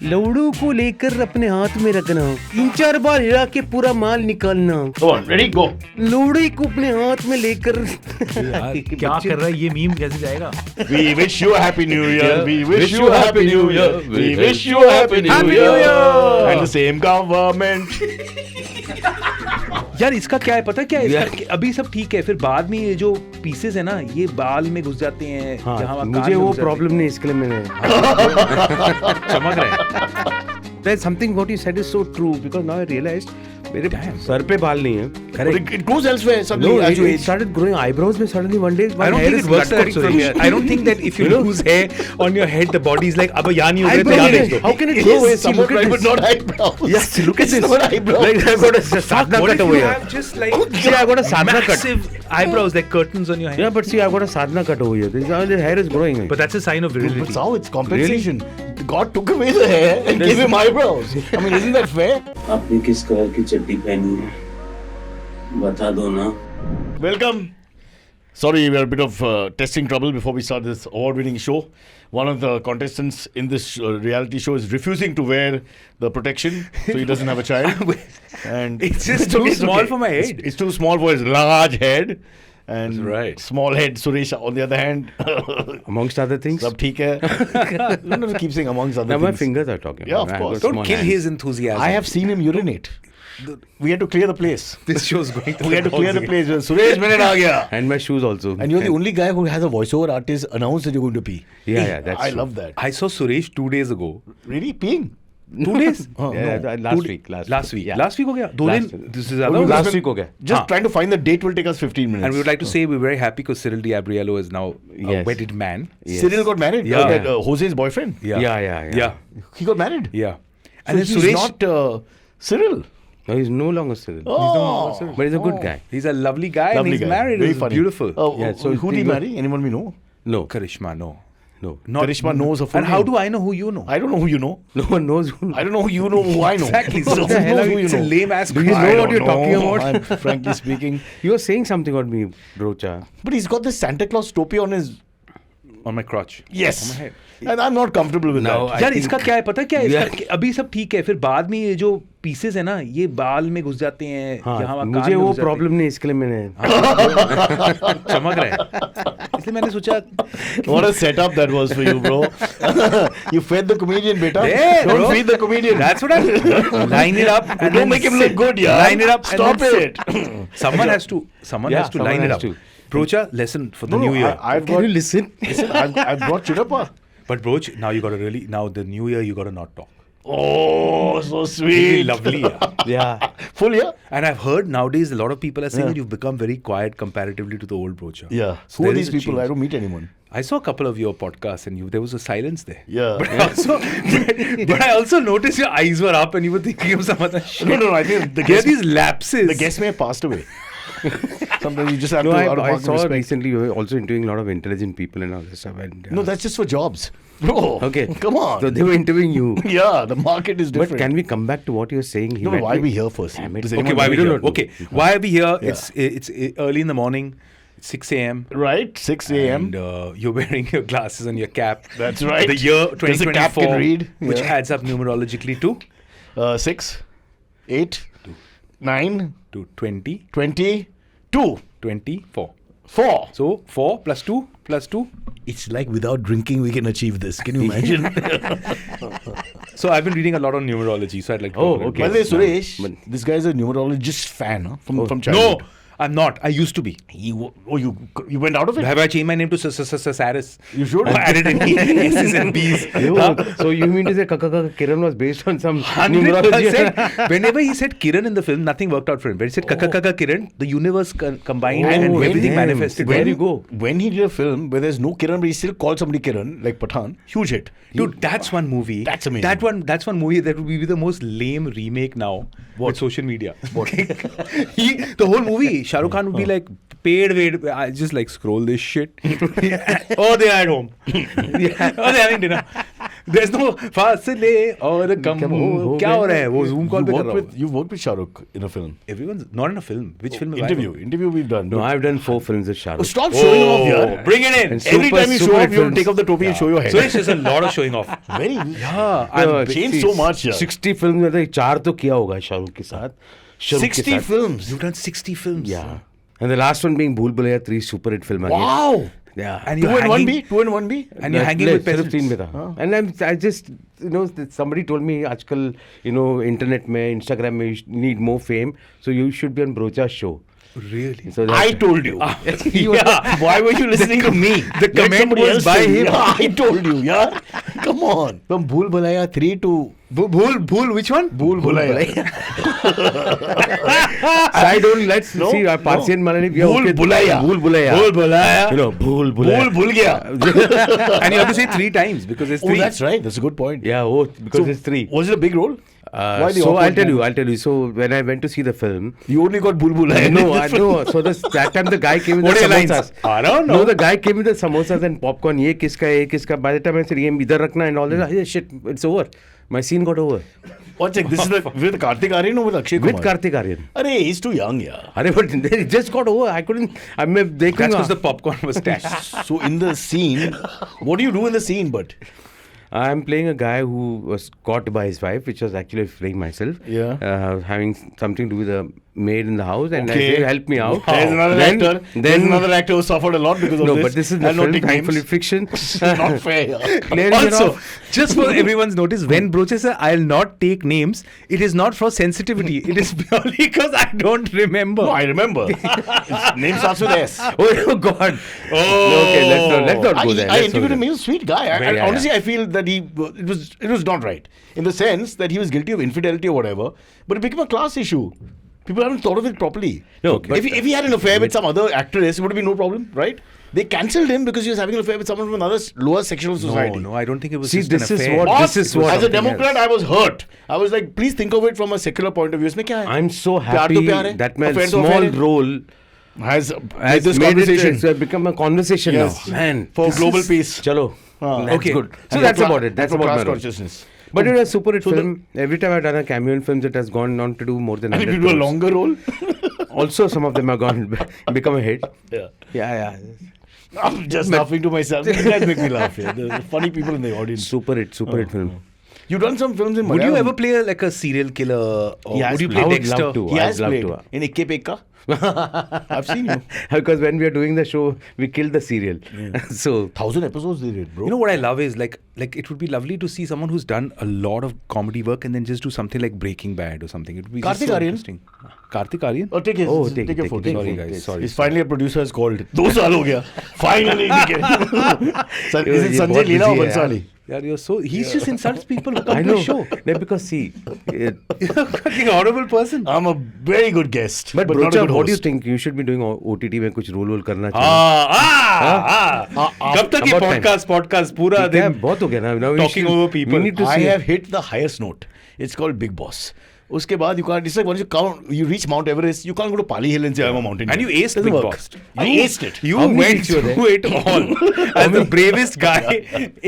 लौड़ू को लेकर अपने हाथ में रखना, 3-4 बार हिला के पूरा माल निकालना। Come on, ready, go. लौड़ी को अपने हाथ में लेकर क्या कर रहा है ये मीम कैसे जाएगा? We wish you a happy new year. We wish you a happy new year. We wish you a happy new year. And the same government. यार इसका क्या है पता क्या है? अभी सब ठीक है, फिर बाद में ये जो पीसेस है ना ये बाल में घुस जाते हैं। हाँ, मुझे वो प्रॉब्लम नहीं, इसके लिए मैंने चमक रहा है। There's something what you said is so true because now I realized मेरे सर पे बाल नहीं है। Correct. It goes elsewhere suddenly. No, as you it age. started growing eyebrows में suddenly one day. I don't think it works that way. I don't think that if you lose hair on your head, the body is like, अब यहाँ नहीं हो रहा तो यहाँ भेज दो. How can it go away? Yes, look at but not eyebrows. Yes, look at this. Not eyebrows. Like I've got a sadhana What cut if over you here. have just like See, I've got a sadhana cut. massive eyebrows like curtains on your head? Yeah, but see, I've got a sadhana cut over here. The hair is growing. But that's a sign of virility. But how? It's compensation. God took away the hair and gave him eyebrows. I mean, isn't that fair? आपने किस colour की चड्डी पहनी है बता दो ना. Welcome. Sorry, we're a bit of testing trouble before we start this award-winning show. One of the contestants in this reality show is refusing to wear the protection, so he doesn't have a child. And It's just too small for my head. It's too small for his large head. And That's right. Small head Suresh on the other hand. Amongst other things. Sab theek hai. No, keep saying amongst other Now things. my fingers are talking. Yeah, of course. Don't kill his enthusiasm. I have seen him urinate. We had to clear the place. This show's going to We had to clear the place. Suresh Menon aa gaya. And my shoes also. And you're the only guy who has a voiceover artist announce that you're going to pee. Yeah, that's I true. love that. I saw Suresh 2 days ago. Really? Peeing? 2 days? Yeah, last week. Last week. Yeah. Last week हो गया? 2 दिन? This is Oh, last week हो गया. Just हाँ. trying to find the date will take us 15 minutes. And we would like to say we're very happy because Cyril D'Abriello is now a Yes. wedded man. Yes. Cyril got married? Yeah. Jose's boyfriend? Yeah. He got married? Yeah. And And then he's Suresh, not Cyril. No, he's no longer Cyril. Oh. But he's a good guy. he's a lovely guy and Lovely he's guy. married. Very He's funny. beautiful. Yeah, so who did he think- marry? Anyone we know? No. Karishma, no. No. Karishma knows her full And how name. do I know who you know? I don't know who you know. No one knows who. I don't know who you know who I know. Exactly. So So who knows who you it's a know? lame ass Do you question. know I what don't you're talking know. about? I'm frankly speaking. You were saying something about me, Broacha. But he's got this Santa Claus topi on his... On my crotch. Yes. On my head. And I'm not comfortable with No, that. I यार think- इसका क्या है पता है क्या है? Yeah. इसका अभी सब ठीक है, फिर बाद में ये जो पीसेस है ना ये बाल में घुस जाते हैं। यहाँ वहाँ मुझे कान में वो घुस जाते हैं। प्रॉब्लम नहीं, इसके लिए मैंने चमक रहा है। इसलिए मैंने सोचा What a setup that was for you, bro. You fed the comedian, beta. Yeah, Don't bro. feed the comedian. That's what I line it up and Don't then make him look good, yeah. Line it up. Stop and then it. Someone has to. Someone Yeah, has to someone line it has up. to. Brocha, lesson for the No, new year. I've Can got... you listen? Listen, I've brought Chidappa. But Broch, now you got to really. Now the new year, you got to not talk. Oh, so Really sweet. lovely. Yeah. Yeah. Full year? And I've heard nowadays a lot of people are saying Yeah. that you've become very quiet comparatively to the old Brocha. Yeah. So Who are there these is a people? change. I don't meet anyone. I saw a couple of your podcasts and there was a silence there. Yeah. But I also noticed your eyes were up and you were thinking of some other shit. No, I think the There are guest, these lapses. the guest may have passed away. Sometimes you just have No, to out of I mark saw respect. recently you were also interviewing a lot of intelligent people and all this stuff. And, No, that's just for jobs. Bro, okay. come on. So they were interviewing you. Yeah, the market is different. But can we come back to what you're saying? No, why are we here first? Damn it. Does Okay, anyone why know? are we here? Okay, why are we here? Yeah. It's early in the morning, 6 a.m. Right, 6 a.m. And you're wearing your glasses and your cap. That's right. The year There's a cap 2024, can read. which Yeah. adds up numerologically to 6, 8, 9, 20, 22, 24. 4. So 4 plus 2 plus 2. It's like without drinking we can achieve this. Can you imagine? So I've been reading a lot on numerology. So I'd like to. Oh, talk a little okay. By the way, bit. Suresh, this guy's a numerologist fan huh? from childhood. No, I'm not. I used to be. You went out of it? Have I changed my name to Cyrus? You should. Or added any S's and B's? So you mean to say Kaka Kiran was based on some numerology? 100%. Whenever he said Kiran in the film, nothing worked out for him. When he said Kaka Kiran, the universe combined and when- everything damn. manifested. Where do you go? When he did a film where there's no Kiran, but he still called somebody Kiran, like Pathan, huge hit. Dude, that's one movie. That's amazing. That's one movie that would be the most lame remake now with social media. What? The whole movie, Shah Rukh Khan would be like, paid, I just like scroll this shit. Oh, they're at home. Oh, they're having dinner. There's no फासले और कम हो क्या हो रहा है वो Zoom call पे कर रहा हूँ. You've worked with Shah Rukh in a film. Everyone's not in a film. Which film? have I done? Interview we've done. No, I've done 4 films with Shah Oh, Rukh. stop showing off here. Bring it in. And Every time you show super off, you films. take off the topi and show your head. Suresh, there's a lot of showing off. Very. Yeah. I've changed so much. Yeah. 60 film में तो 4 तो किया होगा शाहरुख के साथ. शाहरुख के 60 साथ. films. You've done 60 films. Yeah. And the last one being Bhool Bhulaiya 3 super hit film again. Wow. Yeah. And 2 you're and 1B. hanging, 2 and 1B. and you're hanging with सिर्फ 3 peasants. में था. And I just, somebody told me आजकल, internet में, Instagram में, you need more fame, so you should be on Broacha's show. Really? So I told you. Yeah. Why were you listening to me? The Let comment somebody was else by tell you. him. Yeah, I told you. Yeah. Come on. From Bhool Bhulaiya 3 to Bhool, which one? Bhool Bhulaiya. I don't, let's No, see, our Parsi and Malayali, we are Bhool okay. Bhulaiya. Bhool Bhulaiya. Bhool Bhulaiya. Bhool Bhulaiya. Bhool Bhul Gaya. And you have to say 3 times because there's 3. Oh, that's right. That's a good point. Yeah, because it's 3. Was it a big role? Why the So awkward I'll tell you. So when I went to see the film, You only got Bhool Bhulaiya. no, I know. So that time the guy came with What the are your lines? samosas. I don't know. No, the guy came with the samosas and popcorn. ये किसका? By the time I said, ये idhar रखना and all that, hey, shit, it's over. My scene got over. What check? This is with Kartik Aaryan or with Akshay Kumar? With Kartik Aaryan. Arey, he's too young, yeah. अरे but it just got over. I couldn't. I'm That's देखूंगा. because the popcorn was stashed. So in the scene, what do you do in the scene? But I'm playing a guy who was caught by his wife, which was actually playing myself. Yeah. Having something to do with a maid in the house, and I Okay. said, help me out. There's another Then- actor. then- There's another actor who suffered a lot because of No, this. but this is the I'll not film, take thankfully names. fiction. Not fair. Yeah. Clearing it Also, off. just for everyone's notice, when Broacha says I'll not take names, it is not for sensitivity. It is purely because I don't remember. No, I remember. His name starts with S. Oh God. Oh, Okay, let's not go there. I Let's not interviewed go him. He was a sweet guy. Very, yeah, honestly, yeah. I feel that it was not right in the sense that he was guilty of infidelity or whatever. But it became a class issue. People haven't thought of it properly. No, if he had an affair with some other actress, it would have been no problem, right? They cancelled him because he was having an affair with someone from another lower section of society. No, I don't think it was See, just this an is affair. what- Boss, this is what as a something Democrat, else. I was hurt. I was like, please think of it from a secular point of view. इसमें क्या है? I'm so प्यार happy तो प्यार है, that my affair तो small affair है. role has has this made conversation it become a conversation Yes. now. Man, for this global is- peace. Chalo. That's Okay. good. So And that's for about it. That's for about class my role. consciousness. But it was a super hit So the- film. Every time I've done a cameo in films, it has gone on to do more than And if 100 you do a crores. longer role, Also, some of them have gone become a hit. yeah. Yeah. I'm just laughing to myself. You guys make me laugh here. There's funny people in the audience. Super hit film. You've done some films in Would you Malayalam. ever play like a serial killer? Or He has would you played. play I would Dexter? love to. He I'd has love played to. in Ikke Pekka. I've seen you. Because when we are doing the show, we kill the serial. So 1,000 episodes they did, bro. You know what I love is like it would be lovely to see someone who's done a lot of comedy work and then just do something like Breaking Bad or something. It would be just Kartik so Aryan? interesting. Kartik Aryan? Oh, take Oh, your take it, photo. take it. Sorry, Take guys. it. Sorry. He's finally a producer has called it. 2 साल हो गया. Finally, we get it. Is it ये Sanjay बहुत Leela or busy है Bansali? Yeah, you're so He's just insults people who I come to know. the show. No, because see, You're a fucking horrible person. I'm a very good guest, but not a Broacha, good what do you host. think? You should be doing OTT में कुछ role करना चाहिए. कब तक ये About time. podcast पूरा ठीक है, दिन बहुत हो गया ना. Now we talking should- over people. We need to I see. have hit the highest note. It's called Bigg Boss. उसके बाद you can't. It's like once you reach Mount Everest, you can't go to Pali Hill and say I'm a mountain. And you aced Doesn't Big work. Boss. I aced it. You How many went weeks you were there? through it all as the bravest guy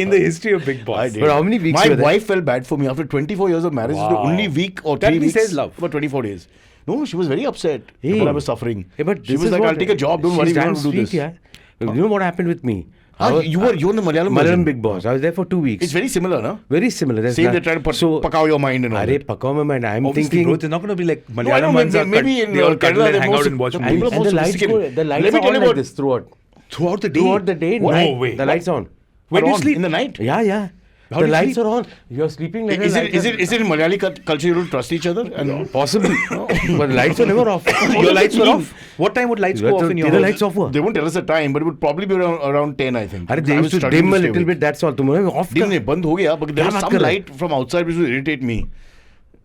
in the history of Big Boss. I did. But how many weeks My you were there? wife felt bad for me after 24 years of marriage. This is the Wow. only week or That 3 means weeks. there's love. About 24 days. No, she was very upset Hey. that I was suffering. Yeah, but she this was is like, what- I'll take a job. Don't worry, she's we damn don't do sweet, this. yeah. You know what happened with me? You were in the Malayalam Malayalam version. Bigg Boss. I was there for 2 weeks. It's very similar, no? Very similar. There's Same, not- they try to so, pakao your mind and all Arey, that. pakao my mind. I'm Obviously, thinking. bro, it's not going to be like I know, Malayalam ones are maybe in they all Kerala, cuddle and they're hang more out and watch and movies. people are and more the lights sophisticated. the lights Let me are tell on you like what- this throughout. Throughout the day. Throughout the day, No night, way. the lights on. When do you on sleep? in the night? Yeah. How The do you lights sleep? are on. You're sleeping like Is a it in Malayali culture you don't trust each other? And Possibly. But the lights were never off. Your lights were off? What time would lights go off in your The house? lights off हुआ. they won't tell us the time, but it would probably be around 10, I think. अरे they I was used to struggling dim a stay little awake. bit. That's all. तुम्हारे off dim कर. नहीं बंद हो गया, but there क्या was बात some कर रहे? light from outside which would irritate me.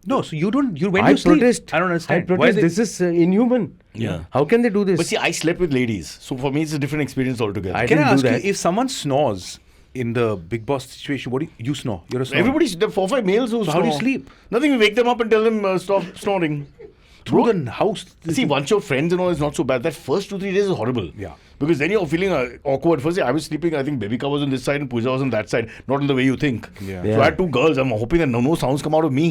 No, so you don't. You went I to sleep. protest. I don't understand. I Why protest. they- This is inhuman. Yeah. How can they do this? But see, I slept with ladies, so for me it's a different experience altogether. I Can I didn't do ask you, that. if someone snores in the Big Boss situation, what do you snore? You're a snorer. Everybody's there are 4 or 5 males who So how do you snore. sleep? Nothing. We wake them up and tell them stop snoring. Through Bro, the house. See, once your friends and all is not so bad. That first 2-3 days is horrible. Yeah. Because then you're feeling awkward. First, I was sleeping, I think Bebika was on this side and Pooja was on that side. Not in the way you think. Yeah. So I had two girls. I'm hoping that no sounds come out of me.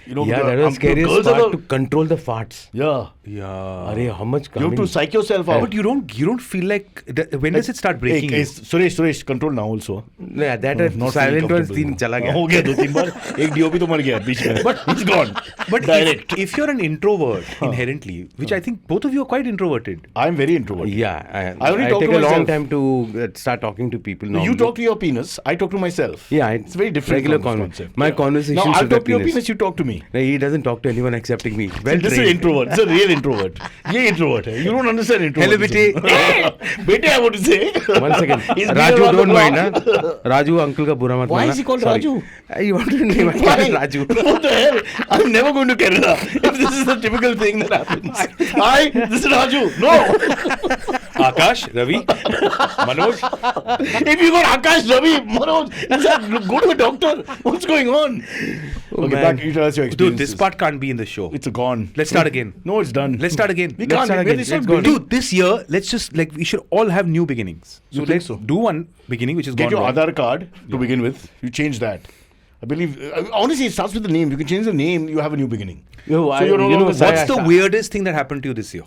You know, Yeah, that was the scariest girls part, are to control the farts. Yeah. Arey, how much You have to psych yourself out. But you don't feel like when does it start breaking? Hey, Suresh, control now also. Yeah, that Not silent feeling ones तीन चला गया. हो गया 2-3 बार. एक DOP तो मर गया बीच में. But it's gone. But Direct. if you're an introvert inherently, which I think both of you are quite introverted. I'm very introverted. Yeah, I only I talk take to a long myself. time to start talking to people. You normally. talk to your penis, I talk to myself. Yeah, It's very different. regular concept. My conversation. Now I'll with the talk to your penis. penis, you talk to me. No, he doesn't talk to anyone excepting me. Well This is trained. introvert. This is a real introvert. ये introvert है. You don't understand introvert. Hello, bete. Bete, I want to say. 1 second. He's been Raju, around don't the mind, block. huh? Raju, uncle का बुरा मत Why मानना. is he called Sorry. Raju? You want to name my Why? child Raju? What the hell? I'm never going to Kerala if this is the typical thing that happens. Hi, this is Raju. No. Akash, Ravi, Manoj. If you got Akash, Ravi, Manoj, go to a doctor. What's going on? Okay, man. back. You tell us your experience. Dude, this part can't be in the show. It's gone. Let's start again. No, it's done. Let's start again. We Let's can't. start again. It's not Let's go. building. Dude, this year, let's just we should all have new beginnings. So You think let's so? do one beginning which is Get gone your wrong. Aadhaar card to begin with. You change that. I believe. Honestly, it starts with the name. You can change the name. You have a new beginning. Yo, So you're no longer What's Sai- the weirdest thing that happened to you this year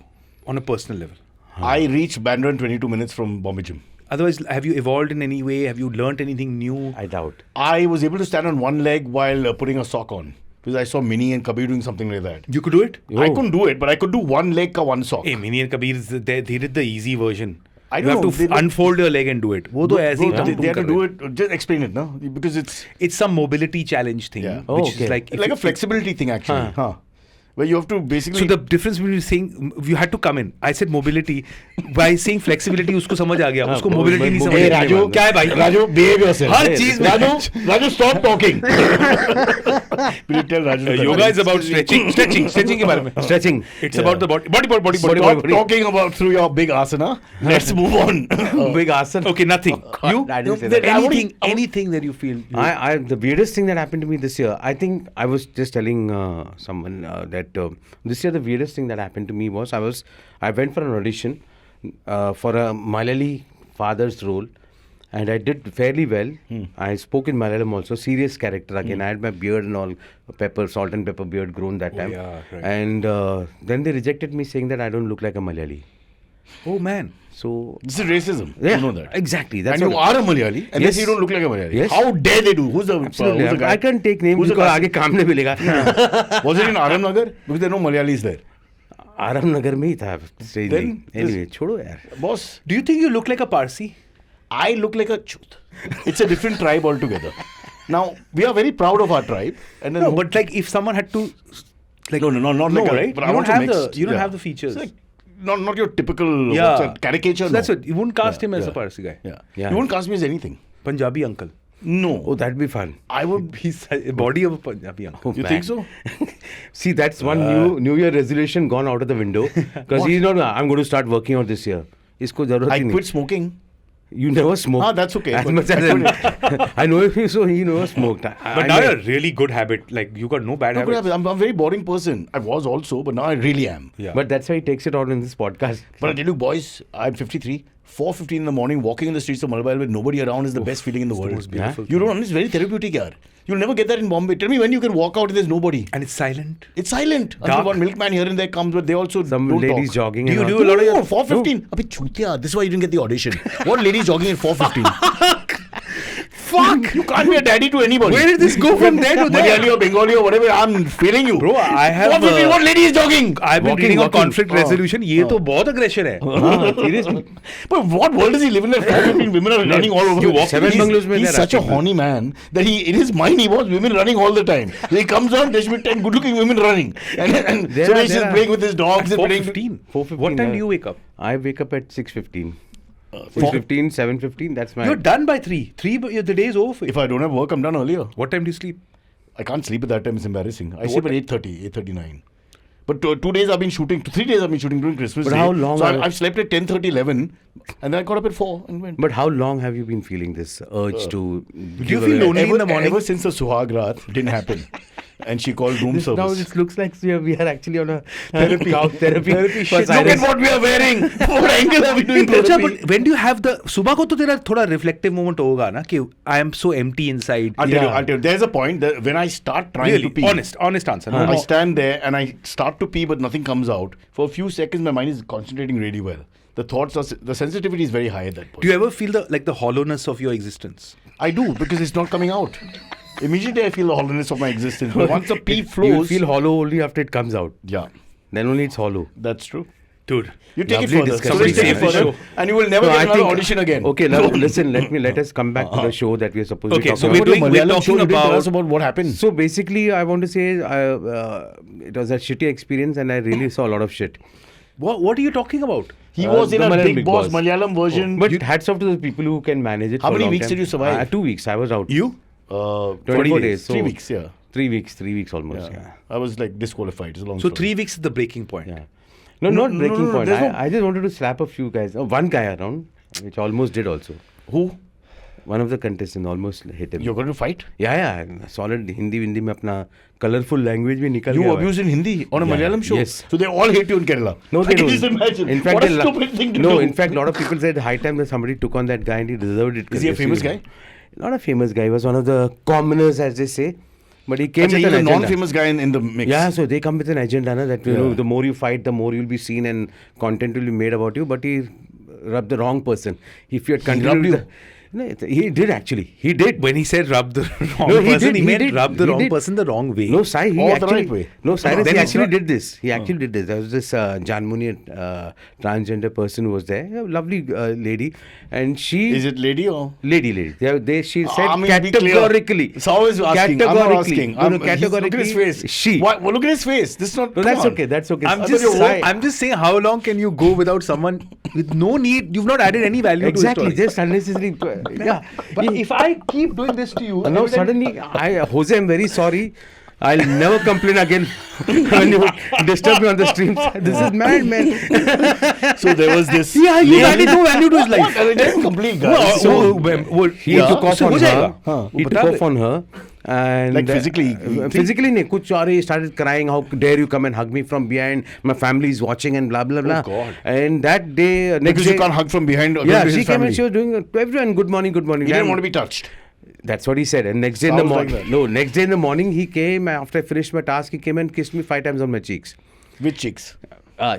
on a personal level? I reached Bandra in 22 minutes from Bombay Gym. Otherwise, have you evolved in any way? Have you learnt anything new? I doubt. I was able to stand on one leg while putting a sock on. Because I saw Minnie and Kabir doing something like that. You could do it? Yo. I couldn't do it, but I could do one leg ka one sock. Hey, Mini and Kabir, they did the easy version. I You don't have know, to they don't- unfold your leg and do it. वो तो ऐसे ही Bro, they tum-tum had to कर do रहे. it. Just explain it, no? Because it's It's some mobility challenge thing, Yeah. which Oh, is okay. like if like you- a flexibility thing, actually. Huh. Huh. Where you have to basically. So the difference between saying you had to come in. I said mobility. By saying flexibility, उसको समझ आ गया. हाँ, उसको mobility नहीं समझ Hey, आ Raju, क्या है भाई? Raju, behave yourself. हर चीज में Raju, stop talking. Will you tell Raju? to yoga cut is it? about stretching के बारे में. Stretching. It's Yeah. about the body. Stop talking about through your big asana. Let's move on. Big asan. Okay, nothing. You? I didn't say that. Anything that you feel. The weirdest thing that happened to me this year, I think I was just telling someone that this year the weirdest thing that happened to me was I went for an audition for a Malayali father's role, and I did fairly well. I spoke in Malayalam also, serious character again. I had my beard and all, salt and pepper beard grown that time. yeah, right. And then they rejected me saying that I don't look like a Malayali. Oh man. So This is racism. yeah, You know that. exactly. That's And you what- are a Malayali, and Yes. they say you don't look like a Malayali. Yes. How dare they do? Who's the Absolutely. who's the guy? I can't take names Who's the because guy? आगे काम नहीं मिलेगा. Was it in Aram Nagar? Because there are no Malayalis there. आराम नगर में ही था. Then Anyway, छोड़ो यार. Boss, Do you think you look like a Parsi? I look like a chuth. It's a different tribe altogether. Now, we are very proud of our tribe. And then No, but like if someone had to, like No, not no, like a, right? but You I don't want to have mix. you don't Yeah. have the features. It's like, not your typical Yeah. what's that, caricature. So that's no. it. You wouldn't cast him as yeah. a Parsi guy. Yeah. Yeah. You won't cast me as anything. Punjabi uncle. No. Oh, that'd be fun. I would. He's a body of a Punjabi uncle. Oh, You man. think so? See, that's one New Year resolution gone out of the window because he's not. I'm going to start working out this year. इसको जरूरत I ही नहीं. quit smoking. You never smoked. Ah, that's okay, As but- much as I know him, so he never smoked. But now you're a really good habit. Like you got no bad No, habits. but I'm a very boring person. I was also, but now I really am. Yeah. But that's why he takes it out in this podcast. But I tell you, boys, I'm 53. 4:15 in the morning, walking in the streets of Malabar with nobody around is the best feeling in the world. most beautiful You don't understand. It's very therapeutic, yaar. You'll never get that in Bombay. Tell me when you can walk out and there's nobody. And it's silent. It's silent. Until Dark. one milkman here and there comes, but they also Some don't ladies talk. jogging. Do you and do all. a lot of No, your 4:15. Abhi chutiya. This is why you didn't get the audition. What ladies jogging at 4:15? Fuck! You can't be a daddy to anybody. Where did this go from there to there? Malayali or Bengali or whatever. I'm feeling you. Bro, I have 4:15. What lady is jogging? I've been Walking, reading on walking. conflict resolution. ये तो बहुत aggression है. हाँ, seriously. But what world does he live in? That 4:15 women are running all over. You walk seven bungalows में He's there such a actually. horny man that he, in his mind, he wants women running all the time. So he comes on, there should be 10 good-looking women running, and There so are- he's there just are. playing with his dogs and playing. 4:15. 4:15, What time yeah. do you wake up? I wake up at 6:15. 6:15, 7:15. That's my. You're done by 3. 3, the day is over for you. If I don't have work, I'm done earlier. What time do you sleep? I can't sleep at that time. It's embarrassing. I sleep at 8:30, 8:39. But 2 days I've been shooting. 3 days I've been shooting during Christmas. But Day. how long So are- I've slept at 10:30, 11, and then I got up at 4 and went. But how long have you been feeling this urge to? Do you feel lonely in the morning? Ever since the Suhag Raat didn't happen. and she called room Now service. it looks like we are actually on a couch therapy. for Look at Cyrus. what we are wearing. What angle are we doing अच्छा, therapy? but when do you have the सुबह को तो तेरा थोड़ा reflective moment होगा ना कि I am so empty inside. I'll tell you. There's a point that when I start trying Really, to pee, honest answer. No, I no. stand there and I start to pee, but nothing comes out. For a few seconds, my mind is concentrating really well. The thoughts are, the sensitivity is very high at that point. Do you ever feel the hollowness of your existence? I do, because it's not coming out. Immediately I feel the hollowness of my existence. But once the pee flows, You feel hollow only after it comes out. yeah, Then only it's hollow. that's true. Dude. You take Lovely it further. discussion. Somebody take it Save the further, show. and you will never No, get I another think- audition again. Okay, now listen. Let us come back to the show that we are supposed to Okay, talk so about. we're talking You didn't tell us about about what happened. So basically, I want to say it was a shitty experience, and I really saw a lot of shit. What are you talking about? He was in the a Malayalam Bigg Boss Malayalam version. But hats off to the people who can manage it. How for a many long weeks time. did you survive? 2 weeks. I was out. You? 24 days. 3 So weeks, yeah. 3 weeks almost. Yeah. I was like disqualified. It's a long So story. 3 weeks is the breaking point. Yeah. No, not no, breaking no, point. there's no- I just wanted to slap a few guys. One guy around, which almost did also. Who? One of the contestants almost hit him. You're going to fight? Yeah. Solid Hindi में अपना colorful language भी निकल You गया abuse in Hindi on a Yeah, Malayalam show? yes. So they all hate you in Kerala? No, I they can don't. just imagine. In fact, what a they stupid thing to do. No, in fact, a lot of people said high time that somebody took on that guy and he deserved it. Is he a famous guy? Not a famous guy. He was one of the commoners, as they say. But he came Achha, with he's an a agenda. non-famous guy in the mix. Yeah, so they come with an agenda na, that you Yeah. know, the more you fight, the more you'll be seen and content will be made about you. But he rubbed the wrong person. If you had continued rubbed with you? the- No, he did actually. He did. When he said rub the wrong No, he person, did, he he meant did, rub the he wrong did. person the wrong way. No, Sai, he Or the actually. right way. No, Cyrus, Then he it's actually not- did this. He actually did this. There was this Janmuni transgender person who was there, a lovely lady, and she. Is it lady or? Lady. She said I mean, be clear. categorically. So I was asking. I'm not asking. No, Look at categorically. his face. She. Why? Well, look at his face. This is not. No, come that's on. okay. That's okay. I'm I just, thought you were- I'm just saying, how long can you go without someone with no need? You've not added any value Exactly. to it. Just unnecessarily. Yeah. But if I keep doing this to you, Now suddenly, Jose, I'm very sorry. I'll never complain again when you disturb me on the streams. This is mad, man. So there was this. yeah, you added no value to his life. What? It is complete, guys. No, So he Yeah. took off So on हो her. जाएगा? He took बता off on her. And Like physically? physically nahi, kuch aur he started crying, how dare you come and hug me from behind, my family is watching and blah blah blah. God. And that day, next Because day, you can't hug from behind. yeah, to she his came family. and she was doing to everyone, good morning. He didn't And want to be touched. that's what he said. And next day in the Sounds like morning, that. no, next day in the morning he came after I finished my task. He came and kissed me 5 times on my cheeks. With chicks.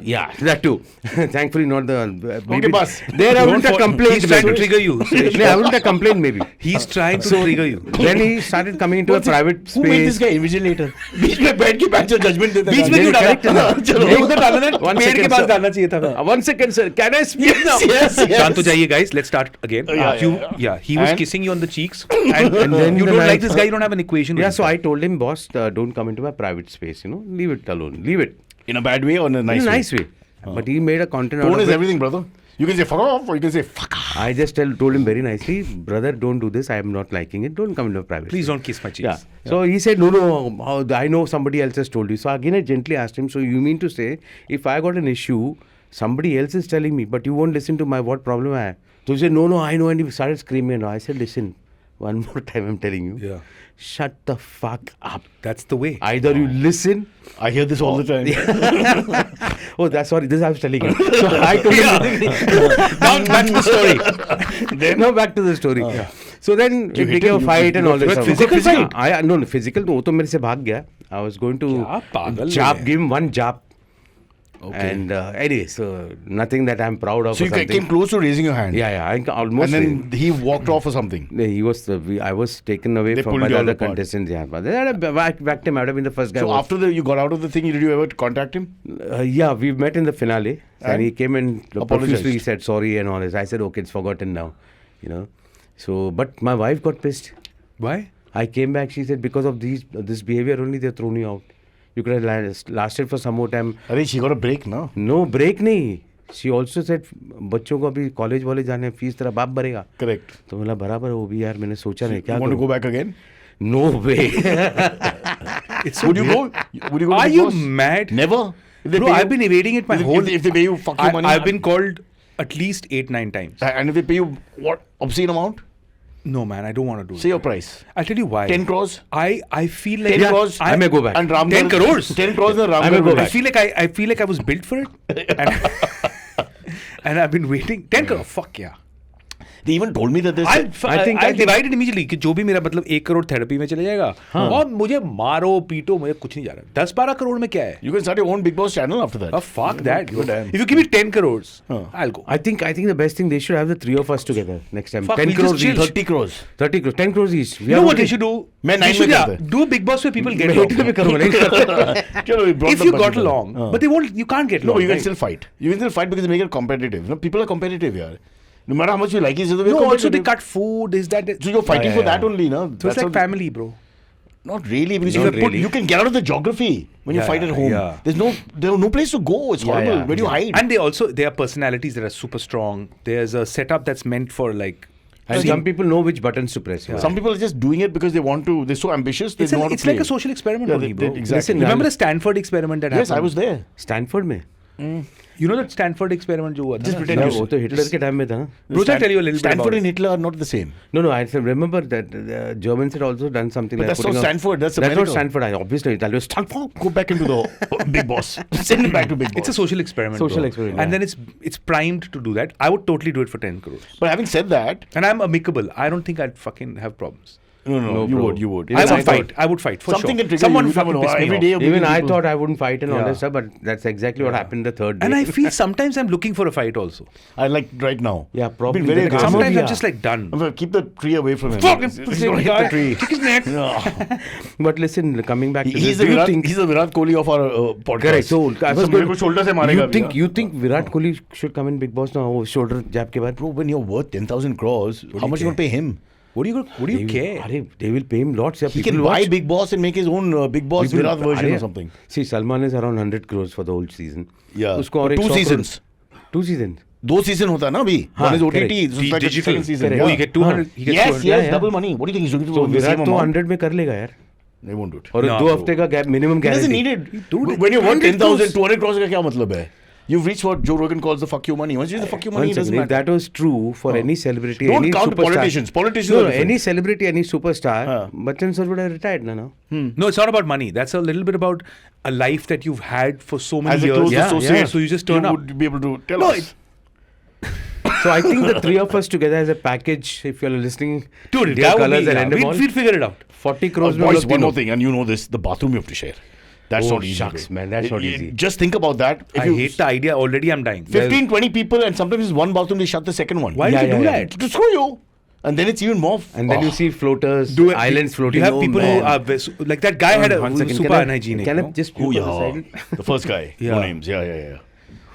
Yeah, that too. Thankfully, not the. Okay, boss. There I wouldn't have complained. He's trying to maybe. trigger you. Suresh. No, I wouldn't have complained maybe. He's trying to trigger you. Then he started coming into a private space. Who made this guy invigilator? बीच में बैठ के bench of judgment देता बीच था. में क्यों डाला? Correct है ना? चलो, ये उधर डालना था, One पेड़ के second, पास sir. डालना चाहिए था. 1 second, sir. Can I speak now? Yes, yes. शांत हो जाइए, guys. Let's start again. Yeah. He was And? kissing you on the cheeks, and then you the don't night- like this guy. You don't have an equation. with Yeah, this so guy. I told him, boss, don't come into my private space. You know, leave it alone. Leave it. In a bad way or in a nice In a way? nice way. But he made a content out Tone of is it. everything, brother. You can say fuck off or you can say fuck off. I just told him very nicely, brother, don't do this. I am not liking it. Don't come into a private Please space. don't kiss my cheeks. Yeah. So he said, no, I know somebody else has told you. So again, I gently asked him, so you mean to say, if I got an issue, somebody else is telling me, but you won't listen to my what problem I have? So he said, no, I know. And he started screaming. I said, listen, one more time I'm telling you. Yeah. Shut the fuck up. That's the way. Either you listen. I hear this all the time. Oh, that's sorry. This I was telling him. So I told him. Now back to the story. Now back to the story. So then it became a fight and all this stuff. physical fight? No, physical. वो तो मेरे से भाग गया. I was going to क्या पागल jab, है? give him one jab. Okay. And anyway, so nothing that I'm proud of. So or you something. came close to raising your hand. Yeah, I almost. And then he walked off or something. He was. I was taken away They from pulled by you the all other apart. contestants. Yeah, but they had whacked him. I would have been the first guy. So after you got out of the thing, did you ever contact him? Yeah, we met in the finale, and he came and Apologized. profusely said sorry and all this. I said, okay, it's forgotten now, you know. So, but my wife got pissed. Why? I came back. She said because of this behavior only they've thrown you out. You could have lasted for some more time. Arey, she got a break, no? No break नहीं. She also said बच्चों को अभी college वाले जाने fees तेरा बाप भरेगा. Correct. तो बोला बराबर वो भी यार मैंने सोचा नहीं क्या You want to करूं. go back again? No way. It's so Would you weird. go? Would you go? to Are Bigg you Boss? mad? Never. If they Bro, pay I've you- been evading it my if, whole. if they pay you fuck you money. I've been called at least 8-9 times. And if they pay you what obscene amount? No, man, I don't want to do it. Say your price. I'll tell you why. 10 crores? I feel like 10 crores? I may go back. And Ramgarh, 10 crores? 10 crores and I may Ramgarh go will back. I feel like I was built for it. And I've been waiting. 10 crore. Fuck yeah. They even told me that this. I'll divide it immediately कि जो भी मेरा मतलब 1 crore therapy में चले जाएगा और मुझे मारो पीटो मुझे कुछ नहीं जा रहा 10-12 करोड़ में क्या है You can start your own Bigg Boss channel after that. fuck that Good damn. if you give me 10 crores I'll go I think the best thing they should have the three of us together next time. Fuck, 10 we'll just crores chill. each. 30 crores. 30 crores. 10 crores each. you know what they should do मैं They 9 should, में yeah, करते हैं। do a Big Boss where people get मैं along hotel में करूँगा नहीं करता। Chalo, we brought if the you budget got down. along but you can't get No, along you can right? still fight. You can still fight because they make it competitive. No, people are competitive here. No matter how much you like each other, we're no also competitive. they cut food is that So you're fighting for that only, no? so it's like family bro Not really, because Not you can really. you can get out of the geography when you Yeah, fight at home. yeah. There's no place to go. It's horrible. yeah, Where do you hide? and they are personalities that are super strong there's a setup that's meant for like And some people know which buttons to press. Some people are just doing it because they want to. They're so ambitious. They don't want it's to play. like a social experiment Yeah, only, they- bro. exactly. Listen, Remember the Stanford experiment that Yes, happened? I was there. Stanford में. You know that Stanford experiment जो हुआ था Just ना? pretend Yeah, you वो तो Hitler के time में था. Bro, I'll tell you a little bit Stanford about and it. Hitler are not the same. No, I remember that the Germans had also done something But like that's not putting Stanford. That's not America. Stanford. Obviously, that was Stanford. Go back into the Big Boss. Send him back to Big Boss. It's a social experiment. Social bro. experiment, And yeah. then it's primed to do that. I would totally do it for 10 crores. But having said that, And I'm amicable. I don't think I'd fucking have problems. no, No, you bro. would, you would. Even I I would fight. I would fight for Something sure. can trigger Someone you. You never fucking know. piss me Every off. day of Even I people- thought I wouldn't fight and all Yeah. that stuff, but that's exactly what happened the third day. And I feel sometimes I'm looking for a fight also. I like right now. Yeah, probably. Been very Like, aggressive. Sometimes yeah. I'm just like done. I'm gonna keep the tree away from him. Fuck him, He's pussy gonna hit guy. the tree. Kick his neck. Yeah. But listen, coming back to He's this, the do you Virat. think? He's the Virat Kohli of our podcast. Correct. So I was मेरे को shoulder से मारेगा अभी, हाँ? you think Virat Kohli should come in Big Boss now? Oh, shoulder jab के बाद. Bro, when you're worth 10,000 crores, how much you gonna pay him? What do you care? They will pay him lots. Yeah, He people can buy watch. Big Boss and make his own Big Boss People- Virat version अरे, or something. See, Salman is around 100 crores for the whole season. Yeah. उसको और एक 2 100 seasons. 2 seasons. 2 season होता है ना अभी. हाँ, One is OTT. correct. So it's like a Digital. second season. Correct. Oh, Yeah. you get 200. He gets Yes, 200. yes, yeah. double money. What do you think he's going to do? So The same Virat तो amount? 100 में कर लेगा यार. They won't do it. और No, 2 bro. हफ्ते का gap minimum He doesn't guarantee. need it. Dude, When you're worth 100 10,000, crores. 200 crores का क्या मतलब है? You've reached what Joe Rogan calls the fuck you money. Once you use the fuck you money, One it doesn't second, if matter. that was true for any celebrity, Don't any count superstar. politicians. Politicians No, are no, different. any celebrity, any superstar, Huh. Bachchan sir would have retired now. No, it's not about money. That's a little bit about a life that you've had for so many As a years. close Yeah, associate, yeah. So you just turn you up. would be able to tell No, us. So I think the three of us together as a package, if you're listening, Dude, Dear that would Colours be, and yeah, Endemol, we'd figure it out. 40 crores में Boys, हम लोग one more तीनों. thing, and you know this, the bathroom you have to share. That's Oh, not easy. shucks, bro. man, that's not easy. Just think about that. If I you hate the idea. Already I'm dying. 15, 20 people, and sometimes it's one bathroom, they shut the second one. Why Yeah, do you yeah, do yeah. that? To screw you. And then it's even more. And then you see floaters, Do it- islands do floating. you have Oh, people man. who are like that guy had a One second, super can I- unhygienic. Can I no? just Oh, move yeah. aside? The first guy. Yeah. No names. Yeah.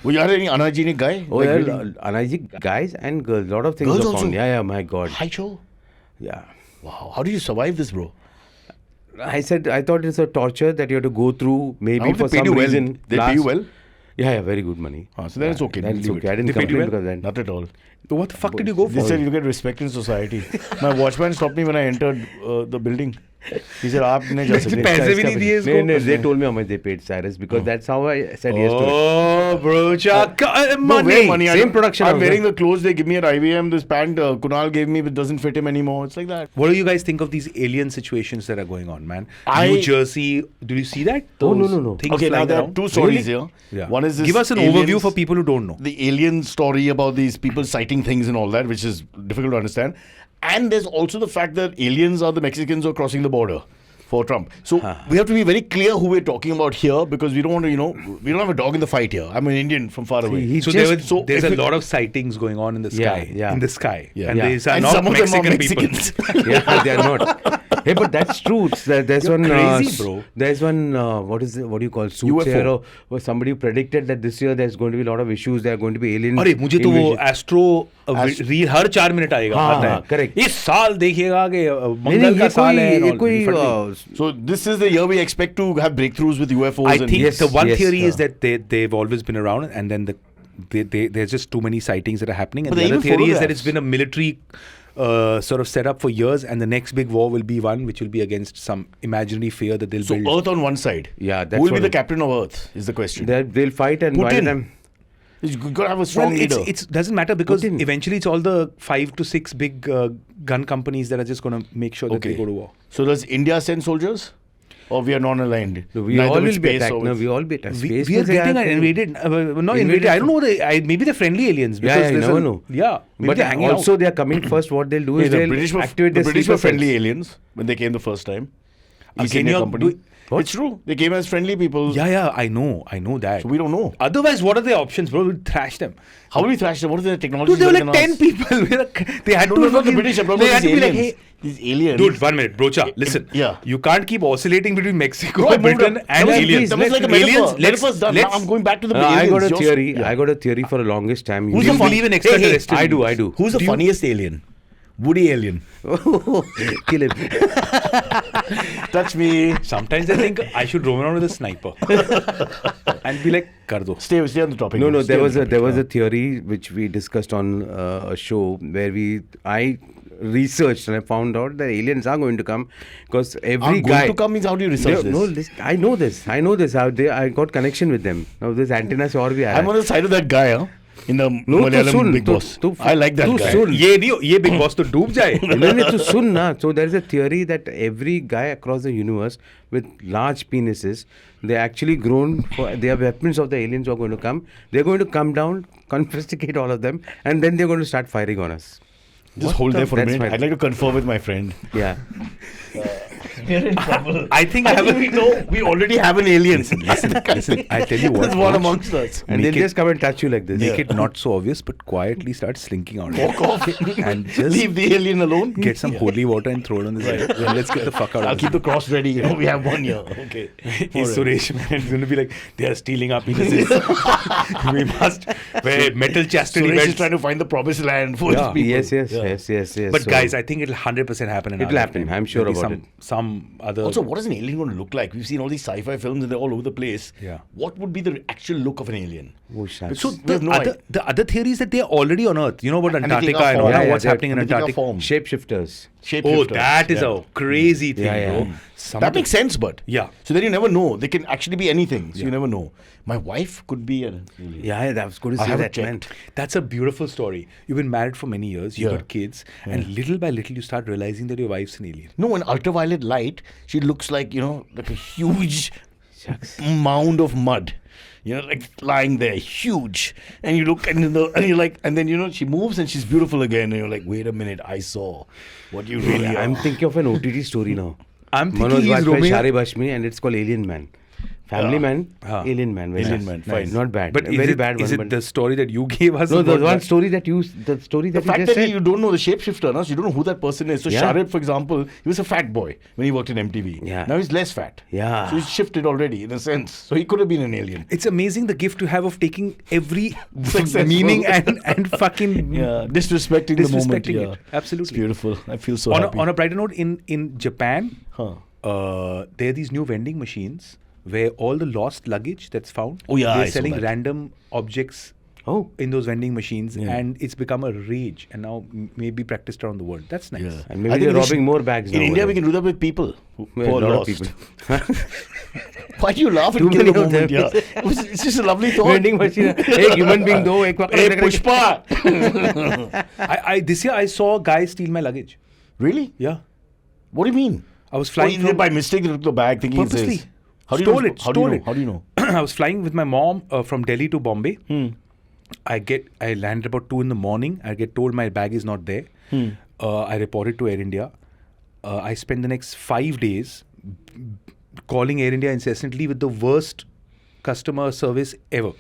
Well, you had any unhygienic guy? Oh, Like yeah, really? unhygienic guys and girls. Lot of things Girls are also? found. Yeah, my God. Hi, Joe. Yeah. Wow. How do you survive this, bro? I thought it's a torture that you have to go through. Maybe How for they paid some you well? reason. They pay you well? Yeah, very good money. So then it's okay. That's Leave okay. it. I didn't They paid you complain well? because then. Not at all. So what the fuck did you go They for? said you get respect in society. My watchman stopped me when I entered the building. He said, "आप नहीं जा सकते." पैसे भी नहीं दिए इसको? No, they told me how much they paid Cyrus because that's how I said yes to it. Oh, Broacha, No, where money? Same production I'm house, wearing huh? the clothes they give me at IBM. This pant Kunal gave me, but doesn't fit him anymore. It's like that. What do you guys think of these alien situations that are going on, man? I- New Jersey, did you see that? Oh, no, Those no, no. Things Okay, now flying there are around? two stories Really? here. Yeah. One is this Give us an aliens- overview for people who don't know. The alien story about these people sighting things and all that, which is difficult to understand. And there's also the fact that aliens are the Mexicans who are crossing the border for Trump. So we have to be very clear who we're talking about here because we don't want to, we don't have a dog in the fight here. I'm an Indian from far away. he So, just- there's if a it- lot of sightings going on in the Yeah, sky. yeah. In the sky. Yeah. And Yeah. these are And not some of them are Mexican people. Mexicans. Yeah, they are not. Hey, but that's true. There's You're one crazy, bro. There's one what do you call soothsayer or somebody who predicted that this year there's going to be a lot of issues. There are going to be alien. अरे मुझे तो वो invasion. Astro reel हर 4 minute आएगा हाँ, आता हाँ, है correct. इस साल देखिएगा कि नहीं, मंगल नहीं, का साल है ये and all. कोई Differently. So this is the year we expect to have breakthroughs with UFOs. I and think Yes, the one yes, theory is yeah. that they've always been around, and then there's just too many sightings that are happening. And But the they other even theory is that it's photographs. been a military sort of setup for years, and the next big war will be one which will be against some imaginary fear that they'll So build. Earth on one side. Yeah, that's Who will be what the it- captain of Earth is the question. They'll fight and by the Putin. time You got to have a strong leader. It doesn't matter because Putin. eventually it's all the 5 to 6 big gun companies that are just going to make sure that they go to war. So does India send soldiers? Or we are non-aligned? No, we Neither all with will be space attacked. or No, with- we all be attacked. We Space are getting invaded. Not invaded. I don't know. Maybe they're friendly aliens. Yeah, Because you there's never a- know. Yeah. Maybe But they're hanging also out. they are coming first. What they'll do Hey, is the they'll British were, activate the their British were sleeper friendly cells. aliens when they came the first time. East Again, India you're Company. doing- It's true. They came as friendly people. Yeah, I know that. So we don't know. Otherwise, what are their options, bro? We'll thrash them. How do we thrash them? What is their technology? Dude, there were like 10 people. They had to No, not the fucking- British. I'm talking they about had to these be like, aliens. hey, These aliens. dude, 1 minute, Brocha, listen. Yeah. You can't keep oscillating between Mexico, Bro, I moved Britain, up. and That was- aliens. That was like a aliens. metaphor. Metaphor's done. Now I'm going back to the I aliens. got a Yours- theory. Yeah. I got a theory for the longest time. Who's the You- believe in extraterrestrials? I do. Who's the funniest alien? Woody alien. Kill him. Touch me. Sometimes I think I should roam around with a sniper and be like, kar do. Stay on the topic. No. Stay There on was the a topic. there was a theory which we discussed on a show where I researched and I found out that aliens are going to come because every Are guy. going to come means how do you research this? No, I know this. I got connection with them. Now this antenna se aur bhi aaya I'm on the side of that guy, huh? In the No, Malayalam too soon. Bigg Boss. I like that too guy. soon. ये Big Boss तो डूब जाए. No, to sun na. So there is a theory that every guy across the universe with large penises, they actually grown for, they are weapons of the aliens who are going to come. They're going to come down, confiscate all of them, and then they're going to start firing on us. Just hold there for a That's minute. fine. I'd like to confer with my friend. Yeah. We're in trouble. I think I have we know we already have an alien. Listen, I tell you what. There's one amongst us. And Make they'll it- just come and touch you like this. Make it not so obvious, but quietly start slinking out. Walk off. And just Leave the alien alone. get some holy water and throw it on the side. Then let's get the fuck out I'll of keep this. the cross ready. You know, we have one here. Okay. He's Suresh Menon. He's going to be like, they are stealing our penises. We must wear metal chastity Suresh is belts. trying to find the promised land for Yeah. his people. Yes. But So- guys, I think it'll 100% happen in our It'll happen. lifetime. I'm sure There'll be about some other... Also, what is an alien going to look like? We've seen all these sci-fi films and they're all over the place. Yeah. What would be the actual look of an alien? Oh, shucks. So We have no idea. the other theory is that they're already on Earth. You know about And they take Antarctica our and all form. that? Yeah, What's they're- happening in they take our Antarctica? form. Shapeshifters. Oh, that is a crazy thing, Yeah. bro. Some That of the- makes sense, but Yeah. So then you never know. They can actually be anything. So you never know. My wife could be an alien. Yeah, that was good to I see haven't that, man. checked. That's a beautiful story. You've been married for many years. You've Yeah. got kids, and little by little, you start realizing that your wife's an alien. No, in ultraviolet light, she looks like, like a huge mound of mud. Like lying there, huge. And you look and you're like, and then she moves and she's beautiful again. And you're like, wait a minute, I saw what you really are. I'm thinking of an OTT story now. I'm thinking Manoj he's Vajpayee, roaming- Shari Bashmi, and it's called Alien Man. Family Yeah. Man, Ah. Alien Man. Very Alien nice. Man, Nice. fine. Not bad. But A is very it, bad is one. it but the story that you gave us? no, the about one that? story that you, the story The that fact you that just said. you don't know the shapeshifter, no? So you don't know who that person is. So Yeah. Sharib, for example, he was a fat boy when he worked in MTV. Yeah. Now he's less fat. Yeah. So he's shifted already in a sense. So he could have been an alien. It's amazing the gift you have of taking every Successful. meaning and fucking Yeah, disrespecting the moment. Disrespecting Yeah. it. Absolutely. It's beautiful. I feel so on happy. a brighter note, in Japan, Huh. there are these new vending machines where all the lost luggage that's found, Oh, yeah, I they're saw selling that. random objects Oh. in those vending machines, Yeah. and it's become a rage, and now maybe practiced around the world. That's nice. Yeah. And maybe I think they're we robbing should- more bags In now. India, we can do that with people who Yeah, are a lot lost. of people. Why do you laugh Too and kill many the of moment? them. Yeah. It's just a lovely thought. Vending machine. Hey, human being, do. Ek Hey, Pushpa! I this year I saw a guy steal my luggage. Really? Yeah, What do you mean? I was Oh, flying you did by mistake you took the bag thinking it's purposely. his. How do you Stole know? it. How do you Stole know? it. How do you know? I was flying with my mom from Delhi to Bombay. I landed about 2 in the morning. I get told my bag is not there. I reported to Air India. I spent the next 5 days calling Air India incessantly with the worst customer service ever.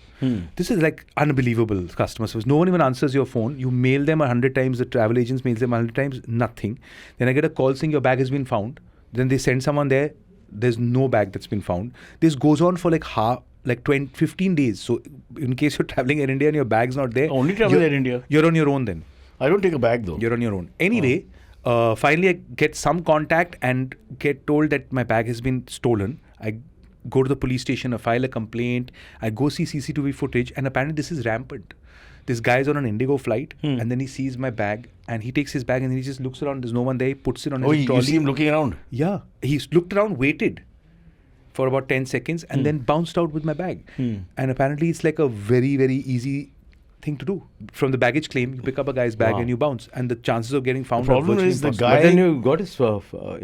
This is like unbelievable customer service. No one even answers your phone. You mail them 100 times. The travel agents mails them 100 times. Nothing. Then I get a call saying your bag has been found. Then they send someone there. There's no bag that's been found. This goes on for like 15 days. So in case you're traveling Air India and your bag's not there, Only travel you're- Air India. You're on your own then. I don't take a bag though. You're on your own. Anyway, finally I get some contact and get told that my bag has been stolen. I go to the police station, I file a complaint, I go see CCTV footage, and apparently this is rampant. This guy is on an Indigo flight, and then he sees my bag, and he takes his bag and he just looks around. There's no one there. He puts it on Oh, his you trolley. see him looking around. Yeah, he looked around, waited for about 10 seconds and then bounced out with my bag. And apparently it's like a very, very easy thing to do. From the baggage claim, you pick up a guy's bag and you bounce. And the chances of getting found out problem virtually is the impossible. guy- But then you got his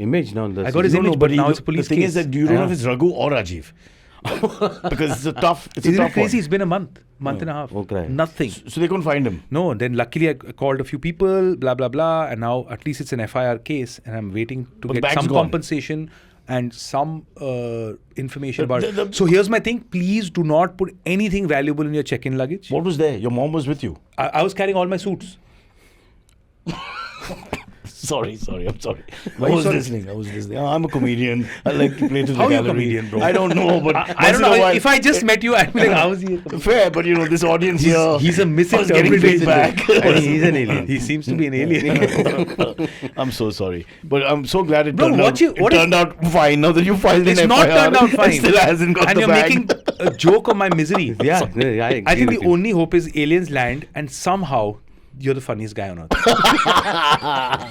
image now. I got his image, but now it's a police The thing case. is that you don't know if it's Raghu or Rajiv. Because it's a tough Isn't it crazy? one. It's been a month and a half. Okay. Nothing. So they couldn't find him. No, then luckily I called a few people, blah, blah, blah. And now at least it's an FIR case and I'm waiting to But the get bag's some gone. compensation and some information The- about it. the- So here's my thing. Please do not put anything valuable in your check-in luggage. What was there? Your mom was with you. I was carrying all my suits. Sorry, I'm sorry. Why I you was sorry? listening. I'm a comedian. I like to play to the How are you a gallery. comedian, bro? I don't know, but I don't know. If I just met you, I'd be like, how is he? fair, but this audience here. He's a was getting misinterpreted. feedback. I think he's an alien. He seems to be an alien. I'm so sorry, but I'm so glad it Bro, turned what out. you- It what if- turned out fine. Now that you filed It's an not FIR, turned out it fine. still hasn't got And the you're bag. making a joke of my misery. Yeah, I agree I think with the you. only hope is aliens land and somehow you're the funniest guy on earth.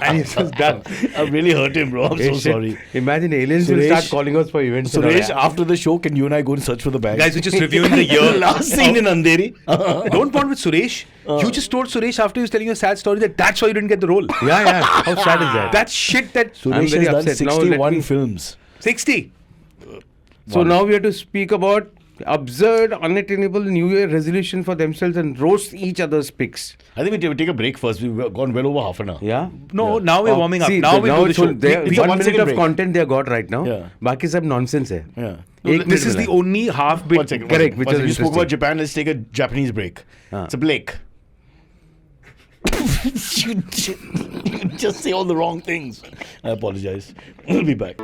And it's just done. I've really hurt him, bro. I'm Hey, so shit. sorry. Imagine aliens will Suresh- start calling us for events. and all Suresh, that. after the show, can you and I go and search for the bag? Guys, we're just reviewing the year. Last scene in Andheri. Don't bond with Suresh. You just told Suresh after he was telling you a sad story that's why you didn't get the role. Yeah. How sad is that? That's shit that I'm Suresh very has done upset. Now let 61 me- films. 60. So now we have to speak about absurd, unattainable New Year resolution for themselves and roast each other's picks. I think we take a break first. We've gone well over half an hour. Yeah. No, now we're warming up. See, Now we'll do the it's all- show. they- It's a 1 1 minute second of break. content they have got right now. Yeah. Baki sab nonsense hai. Yeah. This is the only half bit. One second. Correct, which One second. is You spoke interesting. about Japan. Let's take a Japanese break. It's a Blake. you just say all the wrong things. I apologize. We'll be back.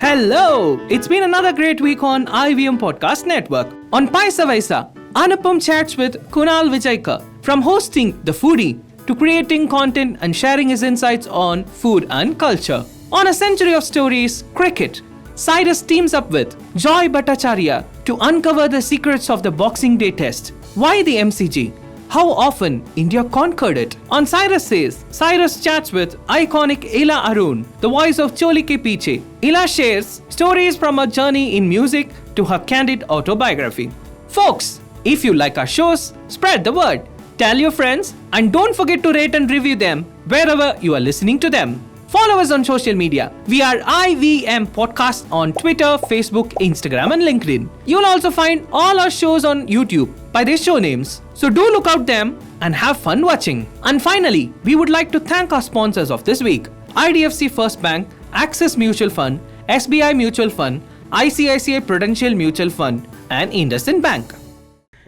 Hello! It's been another great week on IVM Podcast Network. On Paisa Vaisa, Anupam chats with Kunal Vijayka. From hosting The Foodie to creating content and sharing his insights on food and culture. On A Century of Stories, Cricket, Cyrus teams up with Joy Bhattacharya to uncover the secrets of the Boxing Day Test. Why the MCG? How often India conquered it. On Cyrus Says, Cyrus chats with iconic Ila Arun, the voice of Choli Ke Piche. Ila shares stories from her journey in music to her candid autobiography. Folks, if you like our shows, spread the word. Tell your friends and don't forget to rate and review them wherever you are listening to them. Follow us on social media. We are IVM Podcast on Twitter, Facebook, Instagram and LinkedIn. You'll also find all our shows on YouTube by their show names. So do look out them and have fun watching. And finally, we would like to thank our sponsors of this week. IDFC First Bank, Axis Mutual Fund, SBI Mutual Fund, ICICI Prudential Mutual Fund and IndusInd Bank.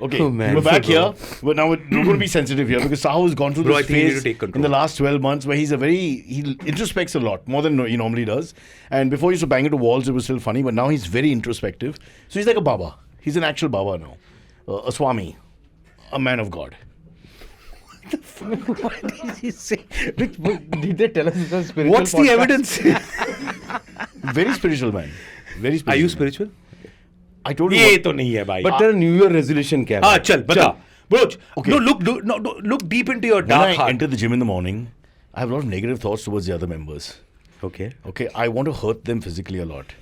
Okay, Oh, man. we're back here. But now we're going to be sensitive here because Sahu has gone through Bro, I this think you need phase to take control. in the last 12 months where he introspects a lot, more than he normally does. And before he used to bang into walls, it was still funny, but now he's very introspective. So he's like a Baba. He's an actual Baba now. A Swami. A man of God. What did he say? Which book did they tell us it was spiritual? What's the podcast? evidence? Very spiritual man. Very spiritual. Are you man. spiritual? I told you. ये what- तो नहीं है भाई. But तेरा New Year resolution क्या है? हाँ चल बता. Bro, Okay. look deep into your When dark I heart. enter the gym in the morning, I have a lot of negative thoughts towards the other members. Okay. Okay, I want to hurt them physically a lot.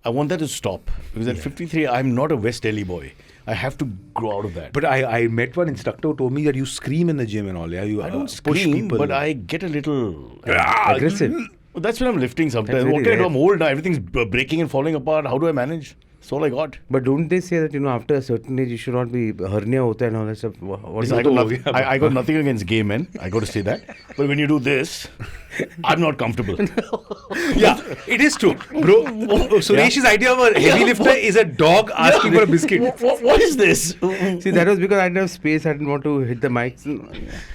I want that to stop because at 53, I'm not a West Delhi boy. I have to grow out of that. But I met one instructor who told me that you scream in the gym and all. Yeah, you I don't push scream, people. but I get a little Aggressive. Well, that's when I'm lifting sometimes. That's What very can I do? rare. I'm old now. Everything's breaking and falling apart. How do I manage? That's all I got. But don't they say that after a certain age you should not be hernia hota hai and all that stuff? What Listen, do you I got nothing against gay men. I got to say that. But when you do this, I'm not comfortable. yeah, it is true, bro. Suresh's idea of a heavy lifter is a dog asking for a biscuit. What is this? See, that was because I didn't have space. I didn't want to hit the mics.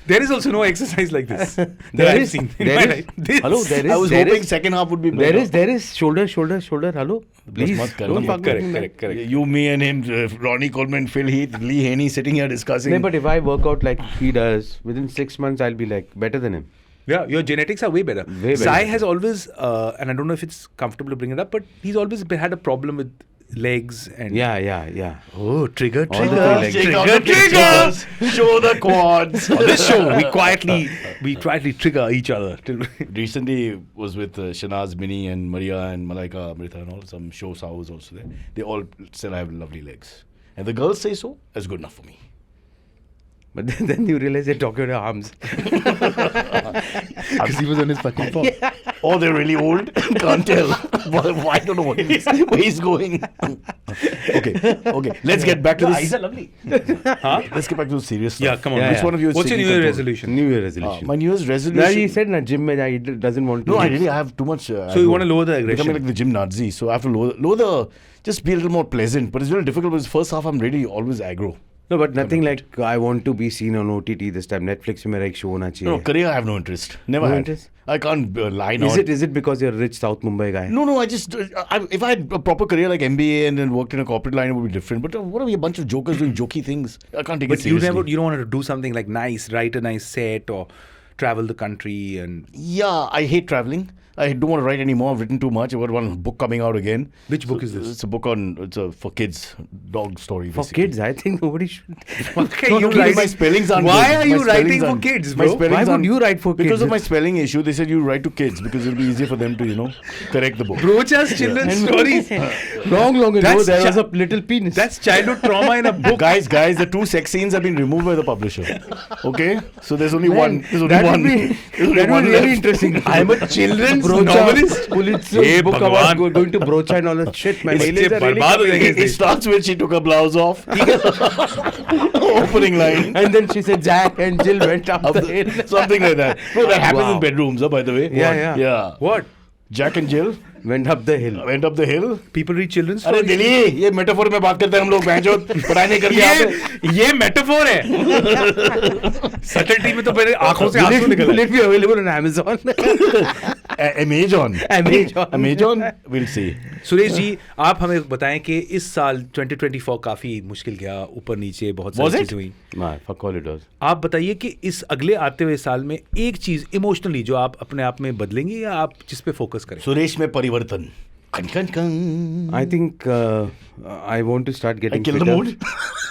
There is also no exercise like this that There I've is. seen in There my is. life. This. Hello, there is. I was there hoping is- second half would be better. There is shoulder. Hello, please. must Don't correct, fuck with me, man. correct. You, me, and him, Ronnie Coleman, Phil Heath, Lee Haney sitting here discussing. No, but if I work out like he does, within 6 months I'll be like better than him. Yeah, your genetics are way better. Way better. Sai has always, and I don't know if it's comfortable to bring it up, but he's always had a problem with legs and Yeah. oh, trigger. All the three legs. Take out the triggers. Show the quads. On this show, we quietly trigger each other. Recently was with Shanaz, Mini and Maria and Malaika, Amrita and all. Some show Sahu was also there. They all said I have lovely legs. And the girls say so. That's good enough for me. But then you realize they're talking about arms. Because he was on his fucking phone. Or they're really old. Can't tell. I don't know where he's going. Okay. Let's get back to this. Eyes are lovely. Let's get back to the serious stuff. Yeah, come on. Yeah, Which yeah. one of you is What's your taking New Year control? resolution? New Year resolution. My New Year's resolution. Now he said na gym mein he doesn't want to. No, I really have too much. So you want to lower the becoming aggression? like the gym Nazi. So I have to lower the. Just be a little more pleasant. But it's very difficult because first half I'm really always aggro. No, but nothing like I want to be seen on OTT this time. Netflix में मेरा एक show होना चाहिए. No, career I have no interest. Never No had. interest? I can't line Is out. it because you're a rich South Mumbai guy? No, I just if I had a proper career like MBA and then worked in a corporate line, it would be different. But what are we, a bunch of jokers doing jokey things? I can't take it But you seriously. don't want to do something like nice, write a nice set or travel the country and. Yeah, I hate traveling. I don't want to write anymore. I've written too much. I've got one book coming out again. Which book is this? It's a book for kids, dog story. For basically. kids, I think nobody should. Okay, No, you because write- my spellings aren't Why good. are My you writing spellings for aren't- kids, my bro? spellings Why would aren't- you write for Because kids? of my spelling issue, they said you write to kids because it'll be easier for them to, correct the book. Brocha's children's stories. Long ago, That's there was cha- a little penis. That's childhood trauma in a book. Guys, the 2 sex scenes have been removed by the publisher. Okay? So there's only one. There's only that one. would be, There's only that would one be really left. interesting. I'm a children's Brocha, novelist. Pulitzer Hey, book Bhagwan. about going to Brocha and all that shit. Man, It's aliens are really barbad ho coming. jayenge. It starts with she took her blouse off. Opening line. And then she said Jack and Jill went up the hill. Something like that. No, that happens Wow. in bedrooms, by the way. Yeah. Yeah. What? Jack and Jill Went up the hill. went up the hill. People read children's अरे stories? Delhi ये metaphor में बात करते हैं हम लोग बैंचो पढ़ाई नहीं करके आते ये मेटाफोर है सटलटी में तो मेरे आंखों से आंसू निकल Will it be available on Amazon? Amazon we'll see. Suresh ji आप हमें बताएं कि इस साल 2024 काफी मुश्किल गया ऊपर नीचे बहुत Was सारी it? चीजें हुई Man, fuck all it was. आप बताइए कि इस अगले आते हुए साल में एक चीज इमोशनली जो आप अपने आप में बदलेंगे या आप जिस पे फोकस करें सुरेश में परिवर्तन कन I think I want to start I getting kill the fitter. mood.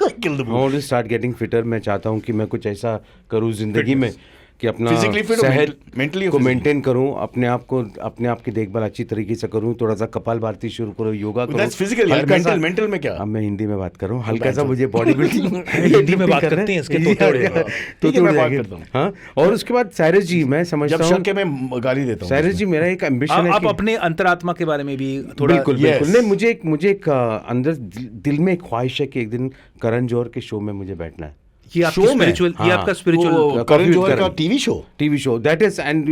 I kill the I mood. want to start getting fitter. मैं चाहता हूँ कि मैं कुछ ऐसा करूँ जिंदगी में कि अपना Physically fit or सेहत mentally or को physically? मेंटेन करूँ, अपने आप की देखभाल अच्छी तरीके से करूँ, थोड़ा सा कपाल भारती शुरू करूँ, योगा करूँ. That's physical, यार. Mental में क्या? अब मैं हिंदी में बात कर रहा हूँ. हल्का सा मुझे बॉडी बिल्डिंग हिंदी में बात करते हैं, इसके तोते उड़ जाएंगे. ठीक है, मैं बात करता हूँ. हाँ, और उसके बाद साइरस जी मैं जब समझता हूँ शक है मैं गाली देता हूँ. साइरस जी मेरा एक एम्बिशन है आप कि अपने अंतरात्मा के बारे में भी थोड़ा बिल्कुल Yes. बिल्कुल नहीं मुझे एक अंदर दिल में एक ख्वाहिश है कि एक दिन करण जौहर के शो में मुझे बैठना है. ये आपकी शो में? स्पिरिचुअल ये हाँ. आपका स्पिरिचुअल करण जौहर का Karan. TV show TV show that is and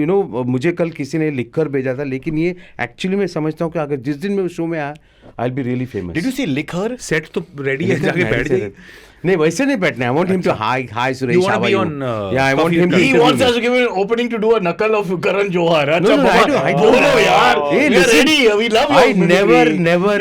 मुझे कल किसी ने लिख कर भेजा था लेकिन ये एक्चुअली मैं समझता हूँ कि अगर जिस दिन मैं उस शो में आया I will be really famous. Did you see लिखर सेट तो रेडी है जाके बैठ जाइए नहीं वैसे नहीं बैठना. I want him to hi Suresh. You wanna how are be you? on, Yeah, I want Coffee him with to He interview wants me. us to give an opening to do a knuckle of Karan Johar. No, अच्छा, I Baba, don't. बोलो यार. Hey, We are listen, ready. We love you. I never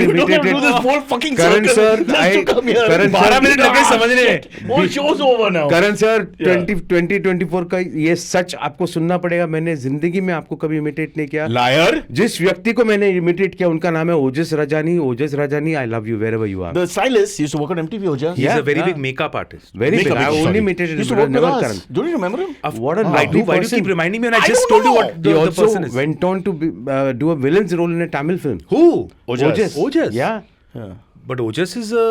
You don't have to imitated do this whole fucking Karan circle sir. just to come here. Karan 12 sir. minutes लगे समझने. Whole show's over now. करण sir Yeah. 2024 का ये सच आपको सुनना पड़ेगा. मैंने जिंदगी में आपको कभी इमिटेट नहीं किया. Liar. जिस व्यक्ति को मैंने इमिटेट किया उनका नाम है Ojas Rajani. I love you wherever you are. The stylist used to work on MTV, Oja. He is Yeah, a very yeah. big makeup artist. Very big. Makeup I artist, only sorry. imitated Used him, to work but with never us. Karan. Don't you remember him? What a Why lovely do you person. keep reminding me? And I I just don't told you know. what He the also person is. went on to do a villain's role in a Tamil film. Who? Ojas. Ojas. Yeah. But Ojas is a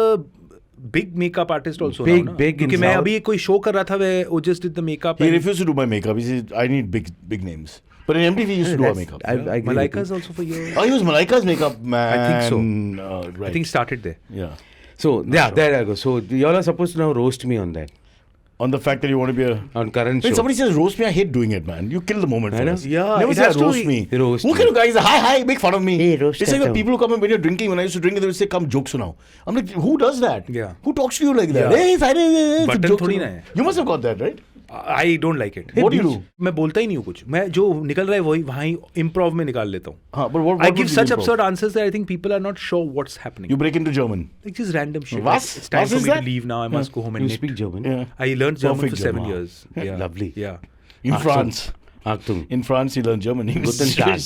big makeup artist also Big, now, na? big in क्योंकि मैं South. अभी कोई show कर रहा था where Ojas did the makeup. He and refused to do my makeup. He said, I need big names. But in MTV, he used to do our makeup. I agree with Malaika you. is also for you. Oh, he was Malaika's makeup man. I think so. Right. I think started there. Yeah. So yeah, there I go. So y'all are supposed to now roast me on that. On the fact that you want to be a... On Karan When show. somebody says roast me, I hate doing it, man. You kill the moment I for know. us. Yeah, Never it say has to roast be- me. roast Who me. kind of guys are, hi, make fun of me. Hey, roast It's like the करता people who come in when you're drinking. When I used to drink, they would say, come, jokes now. I'm like, who does that? Yeah. Who talks to you like that? Yeah. Hey, Friday, it's a Button joke थोड़ी सुनाओ. ना है. You must have got that, right? I don't like it. What do you do? मैं बोलता ही नहीं हूँ कुछ. मैं जो निकल रहा है वही वहाँ ही improv में निकाल लेता हूँ. But what I would give you such improv? absurd answers that I think people are not sure what's happening. You break into German. Like just random shit. Was? Like, it's time Was for is me that? to leave now. I must go home and You knit. speak German? Yeah. I learned German Perfect for 7 German. years. Yeah. Lovely. Yeah. In Achtung. France. Achtung. In France, he learned German. He was Guten Tag.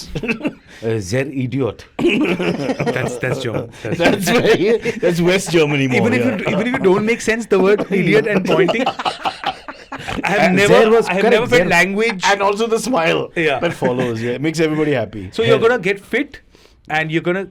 Zer idiot. That's German. That's West Germany more. Even if you don't make sense, the word idiot and pointing. I have never felt language. And also the smile Yeah. that follows. Yeah, it makes everybody happy. So you're gonna get fit, and you're gonna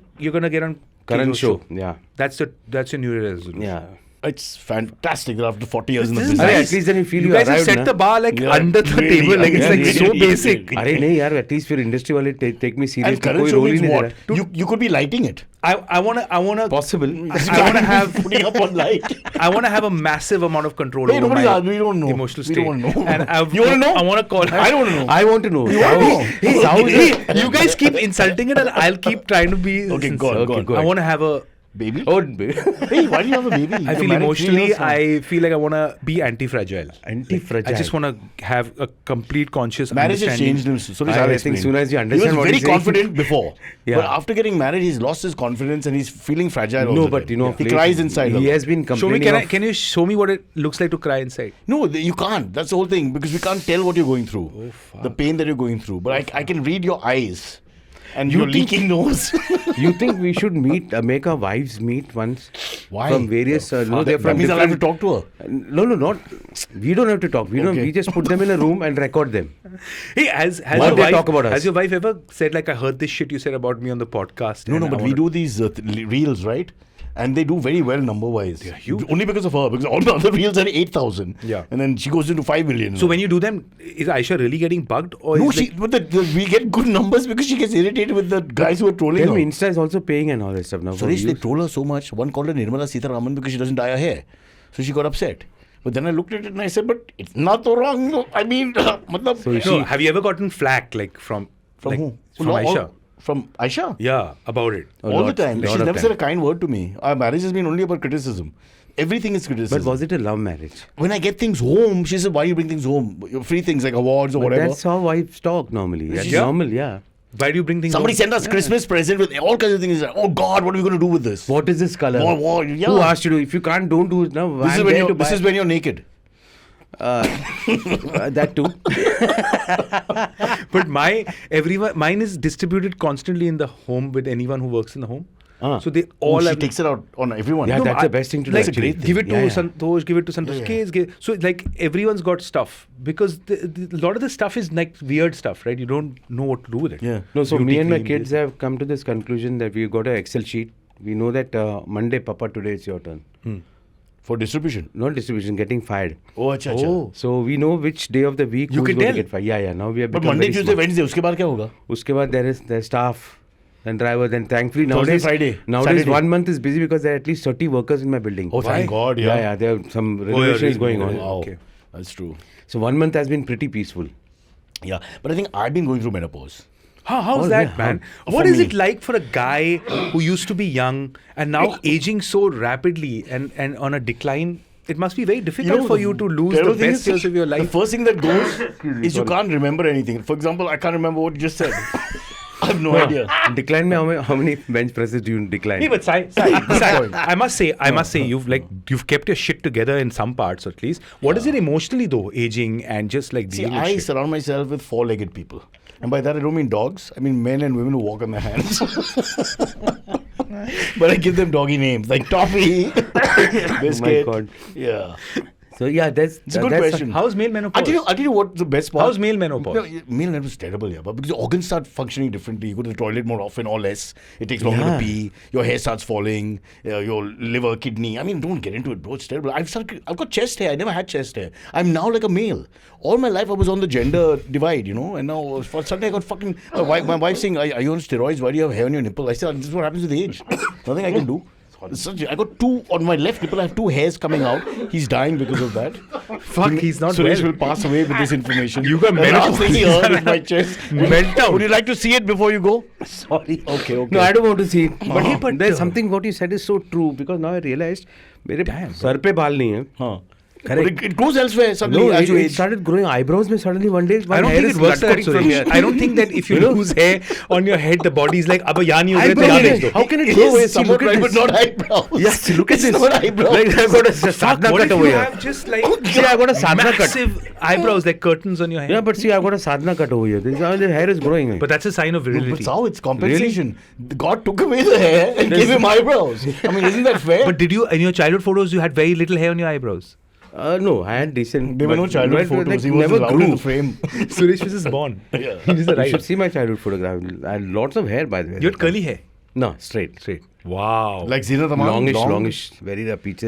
get on Current Kishore show. Yeah. That's your New Year's resolution. Yeah. It's fantastic that after 40 years in the This is business. Nice. At least then you feel You you guys have arrived, set na? the bar like Yeah, under the really, table, like it's yeah, like really, so really, basic. really. अरे नहीं यार, at least फिर industry वाले take me serious. And current कोई show role ही means नहीं दे what? रहा. You could be lighting it. I wanna Possible. I wanna have putting up on light. I wanna have a massive amount of control Hey, over nobody my asked, we don't know. emotional We state. don't know. And You wanna know? I wanna call. I don't know. I want to know. Hey, you guys keep insulting it, and I'll keep trying to be. Okay, sincere. go on, go on. Okay, go I ahead. wanna have a. Baby? Oh, Hey, why do you have a baby? I You're feel married 3 emotionally. years now. I feel like I wanna be anti-fragile. Anti-fragile. I just wanna have a complete conscious Marriage has understanding. changed him. So I think soon as you understand he was what very he's saying- confident before. Yeah. But after getting married, he's lost his confidence and he's feeling fragile all No, the but time. you know, he cries inside. He has been Show me. complaining. Can you show me what it looks like to cry inside? No, you can't. That's the whole thing because we can't tell what you're going through. The pain that you're going through. But I can read your eyes and your leaking nose. You think we should meet, make our wives meet once? Why? From various, no, they're That from means I'll have to different. talk to her. No, not. We don't have to talk. We don't. Okay. We just put them in a room and record them. Hey, has Why your they wife talk about us? Has your wife ever said like I heard this shit you said about me on the podcast? No, and I but we wanna- do these reels, right? And they do very well number-wise. They're huge. Only because of her. Because all the other reels are 8,000. Yeah. And then she goes into 5 million. So when you do them, is Aisha really getting bugged or No, is like, but we get good numbers because she gets irritated with the guys who are trolling Tell her. me, Insta is also paying and all that stuff now. for Suresh, they views. troll her so much. One called her Nirmala Sitharaman because she doesn't dye her hair. So she got upset. But then I looked at it and I said, but it's not so wrong. No, I mean, matlab, So no, have you ever gotten flack like from like, who? From No, Aisha? From Aisha? Yeah, about it. All the time. lot She's of never said a time. kind word to me. Our marriage has been only about criticism. Everything is criticism. But was it a love marriage? When I get things home, she said, why you bring things home? Free things like awards or But whatever. that's how wives talk normally. That's Yeah. normal, yeah. Why do you bring things? Somebody home? sent us Christmas present with all kinds of things. Oh God, what are we going to do with this? What is this color? Yeah. Who asked you to? If you can't, don't do it now. This is, I'm when there you're, to this buy. is when you're naked. That too. But mine is distributed constantly in the home with anyone who works in the home. So they all She have takes it out on everyone. Yeah, No, that's I- the best thing to do. like, actually. Give it to Yeah, yeah. Santosh, give it to Santosh. So like everyone's got stuff because a lot of the stuff is like weird stuff, right? You don't know what to do with it. Yeah. No, so Beauty me and my cream, kids this. have come to this conclusion that we've got an Excel sheet. We know that Monday, Papa, today it's your turn. For distribution. Not distribution, getting fired. Oh, acha, acha. Oh. So we know which day of the week You who's can going tell. to get fired. Yeah, now we have But become Monday, very Tuesday, smart. Wednesday, उसके बाद क्या होगा? Uske baad there's staff, then driver, then thankfully Thursday, nowadays Friday, nowadays Saturday. 1 month is busy because there are at least 30 workers in my building. Oh, thank God, yeah. Yeah, there are some renovations really? going on. Wow. Okay. That's true. So 1 month has been pretty peaceful. Yeah. But I think I've been going through menopause. How's Oh, that, yeah, man? how- What for is me. it like for a guy who used to be young and now aging so rapidly and on a decline? It must be very difficult for you to lose the terrible thing best is, years of your The life. first thing that goes is you can't remember anything. For example, I can't remember what you just said. I have no idea. Decline mein how many bench presses do you decline? Hey, but Sai, I must say, you've kept your shit together in some parts at least. What is it emotionally though, aging and just like See, dealing with I shit? surround myself with four-legged people. And by that, I don't mean dogs. I mean men and women who walk on their hands. But I give them doggy names like Toffee, Biscuit. God. Yeah. So yeah, that's It's a good that's question. How's male menopause? I'll tell you what the best part. How's male menopause? No, male menopause is terrible, yeah. But because your organs start functioning differently, you go to the toilet more often or less. It takes longer to Yeah. pee. Your hair starts falling. Your liver, kidney. I mean, don't get into it, bro. It's terrible. I've got chest hair. I never had chest hair. I'm now like a male. All my life I was on the gender divide, you know. And now suddenly I got fucking. My wife saying, "Are you on steroids? Why do you have hair on your nipple?" I said, "This is what happens with age. Nothing I can do." I got two on my left nipple. I have two hairs coming out. He's dying because of that. Fuck, he's not Suresh well. will pass away with this information. You got The last menopause. thing he heard in my chest. Meltdown. Would you like to see it before you go? sorry. Okay. No, I don't want to see it. But but there's something what you said is so true because now I realized मेरे Damn, sir पे बाल नहीं है. Huh. But it goes elsewhere suddenly No, as you it age. started growing eyebrows. Mein suddenly one day, I don't think it works like that, Suresh. I don't think that if you lose hair on your head, the body is like, "Abba yahan nahi ho gaya, to yahan bhej do." How can it go away? See, Somewhat look at right, but this. not eyebrows. Yes, look at It's this. not eyebrows. Like I've got a sadhana What cut if over you here. have just like See, I got a sadhana cut. massive eyebrows like curtains on your head? Yeah, but see, I got a sadhana cut over here. The hair is growing. But that's a sign of No, virility. but how? It's compensation. God took away the hair and gave him eyebrows. I mean, isn't that fair? But did you, in your childhood photos, you had very little hair on your eyebrows? No, I had decent. there were no but- childhood but, photos. like, He was never allowed grew. in the frame. Suresh was just born. Yeah. He was You right. should see my childhood photograph. I had lots of hair, by the way. You had curly hair. No, straight. Straight. Wow. Like Zina Taman. Longish, very peeche.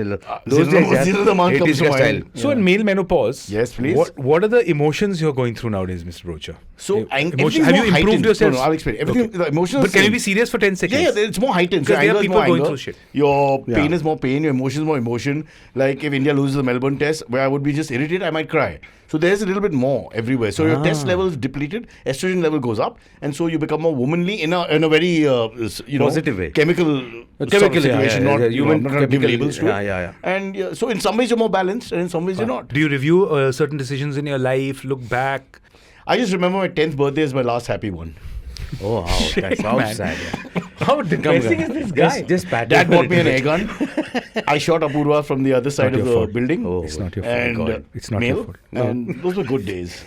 Those Zina- days, Zina Taman 80s comes to ka mind. style. So in male menopause, Yes, please. What are the emotions you're going through nowadays, Mr. Broacha? So Emotion, everything's have more you improved heightened. yourself? No, I'll explain. Everything, the emotions. But can you be serious for 10 seconds? Yeah, it's more heightened. Because there are anger is people more going anger. through shit. Your Yeah. pain is more pain. Your emotion is more emotion. Like if India loses the Melbourne test, where I would be just irritated, I might cry. So there's a little bit more everywhere. So your test level is depleted, estrogen level goes up, and so you become more womanly in a very Positive way. chemical sort of Chemical, situation. Not human not gonna give chemical. labels to it. Yeah. And so in some ways you're more balanced, and in some ways you're not. Do you review certain decisions in your life, look back? I just remember my 10th birthday is my last happy one. Oh, how that sounds man. sad. Yeah. How depressing is this guy? Just pat Dad him a bought me an little air bit. gun. I shot Apurva from the other side Not of your the fault. building. Oh, It's not your fault. And God. It's not male. your fault. And those were good days.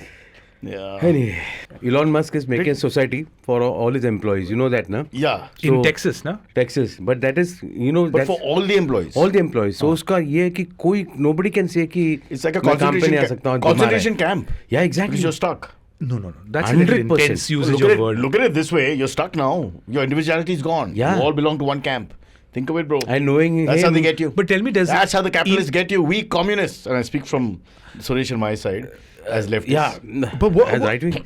Yeah. Anyway, Elon Musk is making a society for all his employees. You know that, no? Yeah. In So- Texas, no? Texas. But that is, But that's for all the employees. all the employees. So उसका ये है कि कोई nobody can say कि It's like a मैं काम पे नहीं आ concentration, सकता हूँ, concentration बीमार है. camp. Yeah, Because exactly. you're stuck. No. That's a little 100%. intense usage Look of at, word. look at it this way. You're stuck now. Your individuality is gone. Yeah. You all belong to one camp. Think of it, bro. And knowing That's how him, they get you. But tell me, does That's how the capitalists get you. We communists. And I speak from Suresh and my side as leftists. Yeah. But what- as right wing,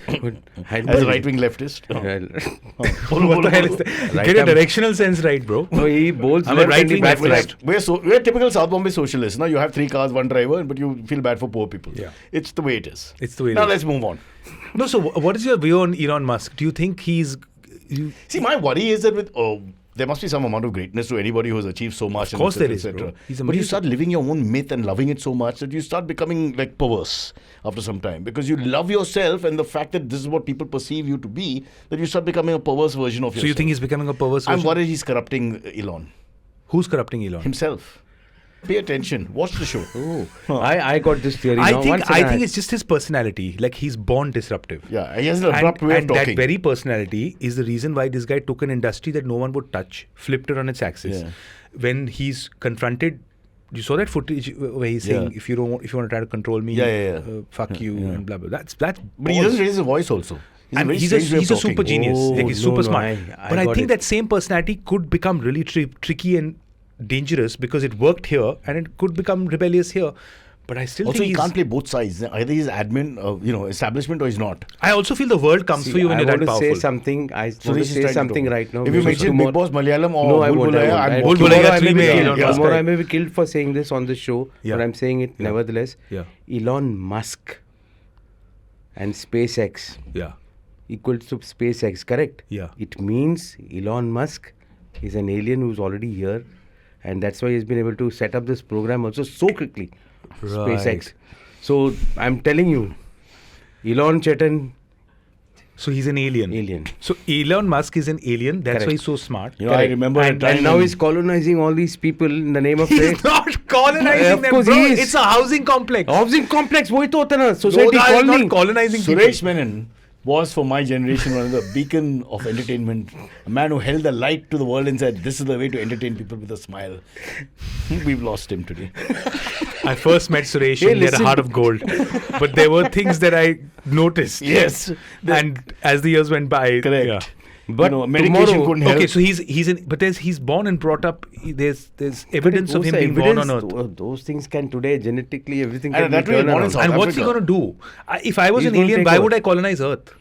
As a right-wing leftist. What the hell is that? Right Get a arm. directional sense right, bro. No, he bowls I'm a left and he right-wing bats leftist. right. We're typical South Bombay socialists. Now you have 3 cars, 1 driver, but you feel bad for poor people. Yeah. It's the way it is. It's the way it now is. let's move on. No, so what is your view on Elon Musk? Do you think he's... See, my worry is that there must be some amount of greatness to anybody who has achieved so much. Of course and there et cetera, is, bro. et cetera. He's But you amazing. start living your own myth and loving it so much that you start becoming like perverse after some time because you love yourself and the fact that this is what people perceive you to be, that you start becoming a perverse version of yourself. So you think he's becoming a perverse I'm version? worried he's corrupting Elon Who's corrupting Elon? himself. Pay attention. Watch the show. I got this theory now. I Once think it's just his personality. Like he's born disruptive. Yeah, he has an abrupt way of and talking. that very personality is the reason why this guy took an industry that no one would touch, flipped it on its axis. Yeah. When he's confronted, you saw that footage where he's saying, Yeah. "If you want to try to control me, Yeah. fuck you," and blah blah. That's. But he balls. doesn't raise his voice also. And very he's strange way of a talking. super genius. Oh, Like he's no, super no, smart. I But I got think it. that same personality could become really tricky and dangerous because it worked here and it could become rebellious here. But I still Also, think he he's... can't play both sides. Either he's admin, establishment, or he's not. I also feel the world comes See, for you when I you're want that to powerful. say something. I want Suresh to is say trying to something talk. right now. If you because mention Bigg Boss Malayalam or no, I won't. Bulbulaya, I I'm won't. Bulbulaya Tomorrow I may three be में killed. Elon Musk Tomorrow है. I may be killed for saying this on the show, Yeah. but I'm saying it nevertheless. Yeah. Elon Musk and SpaceX Yeah. equals to SpaceX, correct? Yeah. It means Elon Musk is an alien who's already here, and that's why he's been able to set up this program also so quickly. Right. SpaceX. So I'm telling you, Elon Chetan, So he's an alien. alien. So Elon Musk is an alien. That's why Correct. he's so smart. You know, I remember a and, time and now when- he's colonizing all these people in the name of He's faith. not colonizing Of them, course bro. he is. It's a housing complex. Housing complex, वही तो होता है ना, society Those are colony. not colonizing Suresh people. Menon was for my generation one of the beacon of entertainment. A man who held the light to the world and said, "This is the way to entertain people with a smile." We've lost him today. I first met Suresh Hey, and he had a listen. heart of gold. But there were things that I noticed. Yes. And as the years went by, Correct. yeah. But medication tomorrow- couldn't help. Okay, so he's born and brought up. There's evidence of him being born on Earth. Those things can today genetically everything And can that be way turned born in around. South And what's he Africa. going to do? If I was He's an gonna alien, take why over. would I colonize Earth?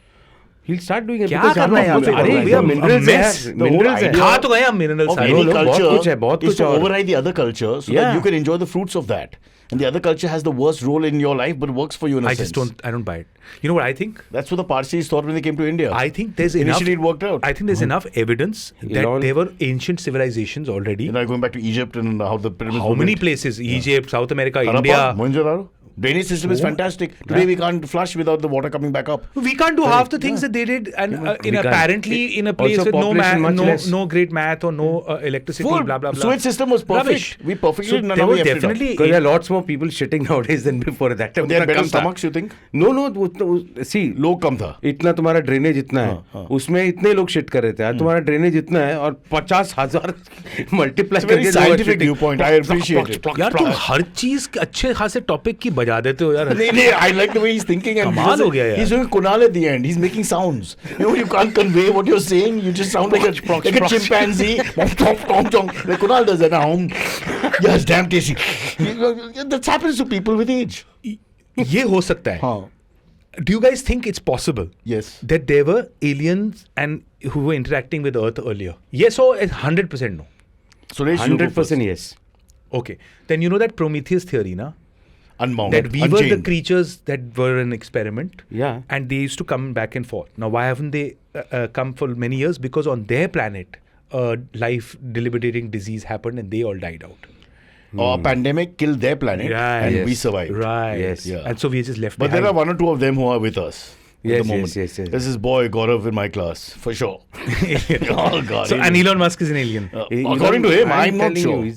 He'll start doing it क्या because करना है यहाँ पे? अरे We are minerals a mess. है, The whole minerals है. idea खा तो गए हम minerals of सारे. any लो, बहुत culture कुछ है, बहुत is कुछ to और. override the other culture so that Yeah. you can enjoy the fruits of that. And the other culture has the worst role in your life but works for you in a I sense. just don't buy it. You know what I think? That's what the Parsis thought when they came to India. I think there's enough. Initially it worked out. I think there's enough evidence that Elon- there were ancient civilizations already. You know, going back to Egypt and how the pyramids How were many built. places? Egypt, South America, Harappa, India. Mohenjo-daro. Drainage system is fantastic. Today we can't flush without the water coming back up. We can't do half the things that they did, and We can't. apparently in a place Also with no population much math, less. no great math or no electricity, Full blah blah blah. sewage system was perfect. Rubbish. We perfectly So did none there of was the effort. definitely Because there are lots more people shitting nowadays than before. That time They had उतना better कम था. stomachs, you think? No, see, लोग कम था. इतना तुम्हारा drainage इतना है, उसमें इतने लोग शिट कर रहे थे. आज तुम्हारा ड्रेनेज इतना है और 50,000 मल्टीप्लाई It's a very करके scientific viewpoint. I appreciate it. यार तुम हर चीज अच्छे खासे टॉपिक की बजा देते हो यार. नहीं, I like the way he's thinking and कमाल हो गया यार. he's doing Kunal at the end. He's making sounds. You can't convey what you're saying. You just sound like a chimpanzee. Like Kunal does that now. Yes, damn tasty. That happens to people with age. ये हो सकता है. हाँ. Do you guys think it's possible Yes. that there were aliens and who were interacting with Earth earlier? Yes or 100% no? Suresh, you go 100% first. yes. Okay. Then you know that Prometheus theory, na? Unbound. That we were the Unchained. creatures that were an experiment. Yeah. And they used to come back and forth. Now, why haven't they come for many years? Because on their planet, life debilitating disease happened and they all died out. A pandemic killed their planet and Yes. we survived. Right. Yes. Yeah. And so we just left But behind. there are one or two of them who are with us. At Yes, the moment. yes. There's this boy Gaurav in my class, for sure. Oh God. So, and Elon Musk is an alien. According to him, I'm not telling sure. you,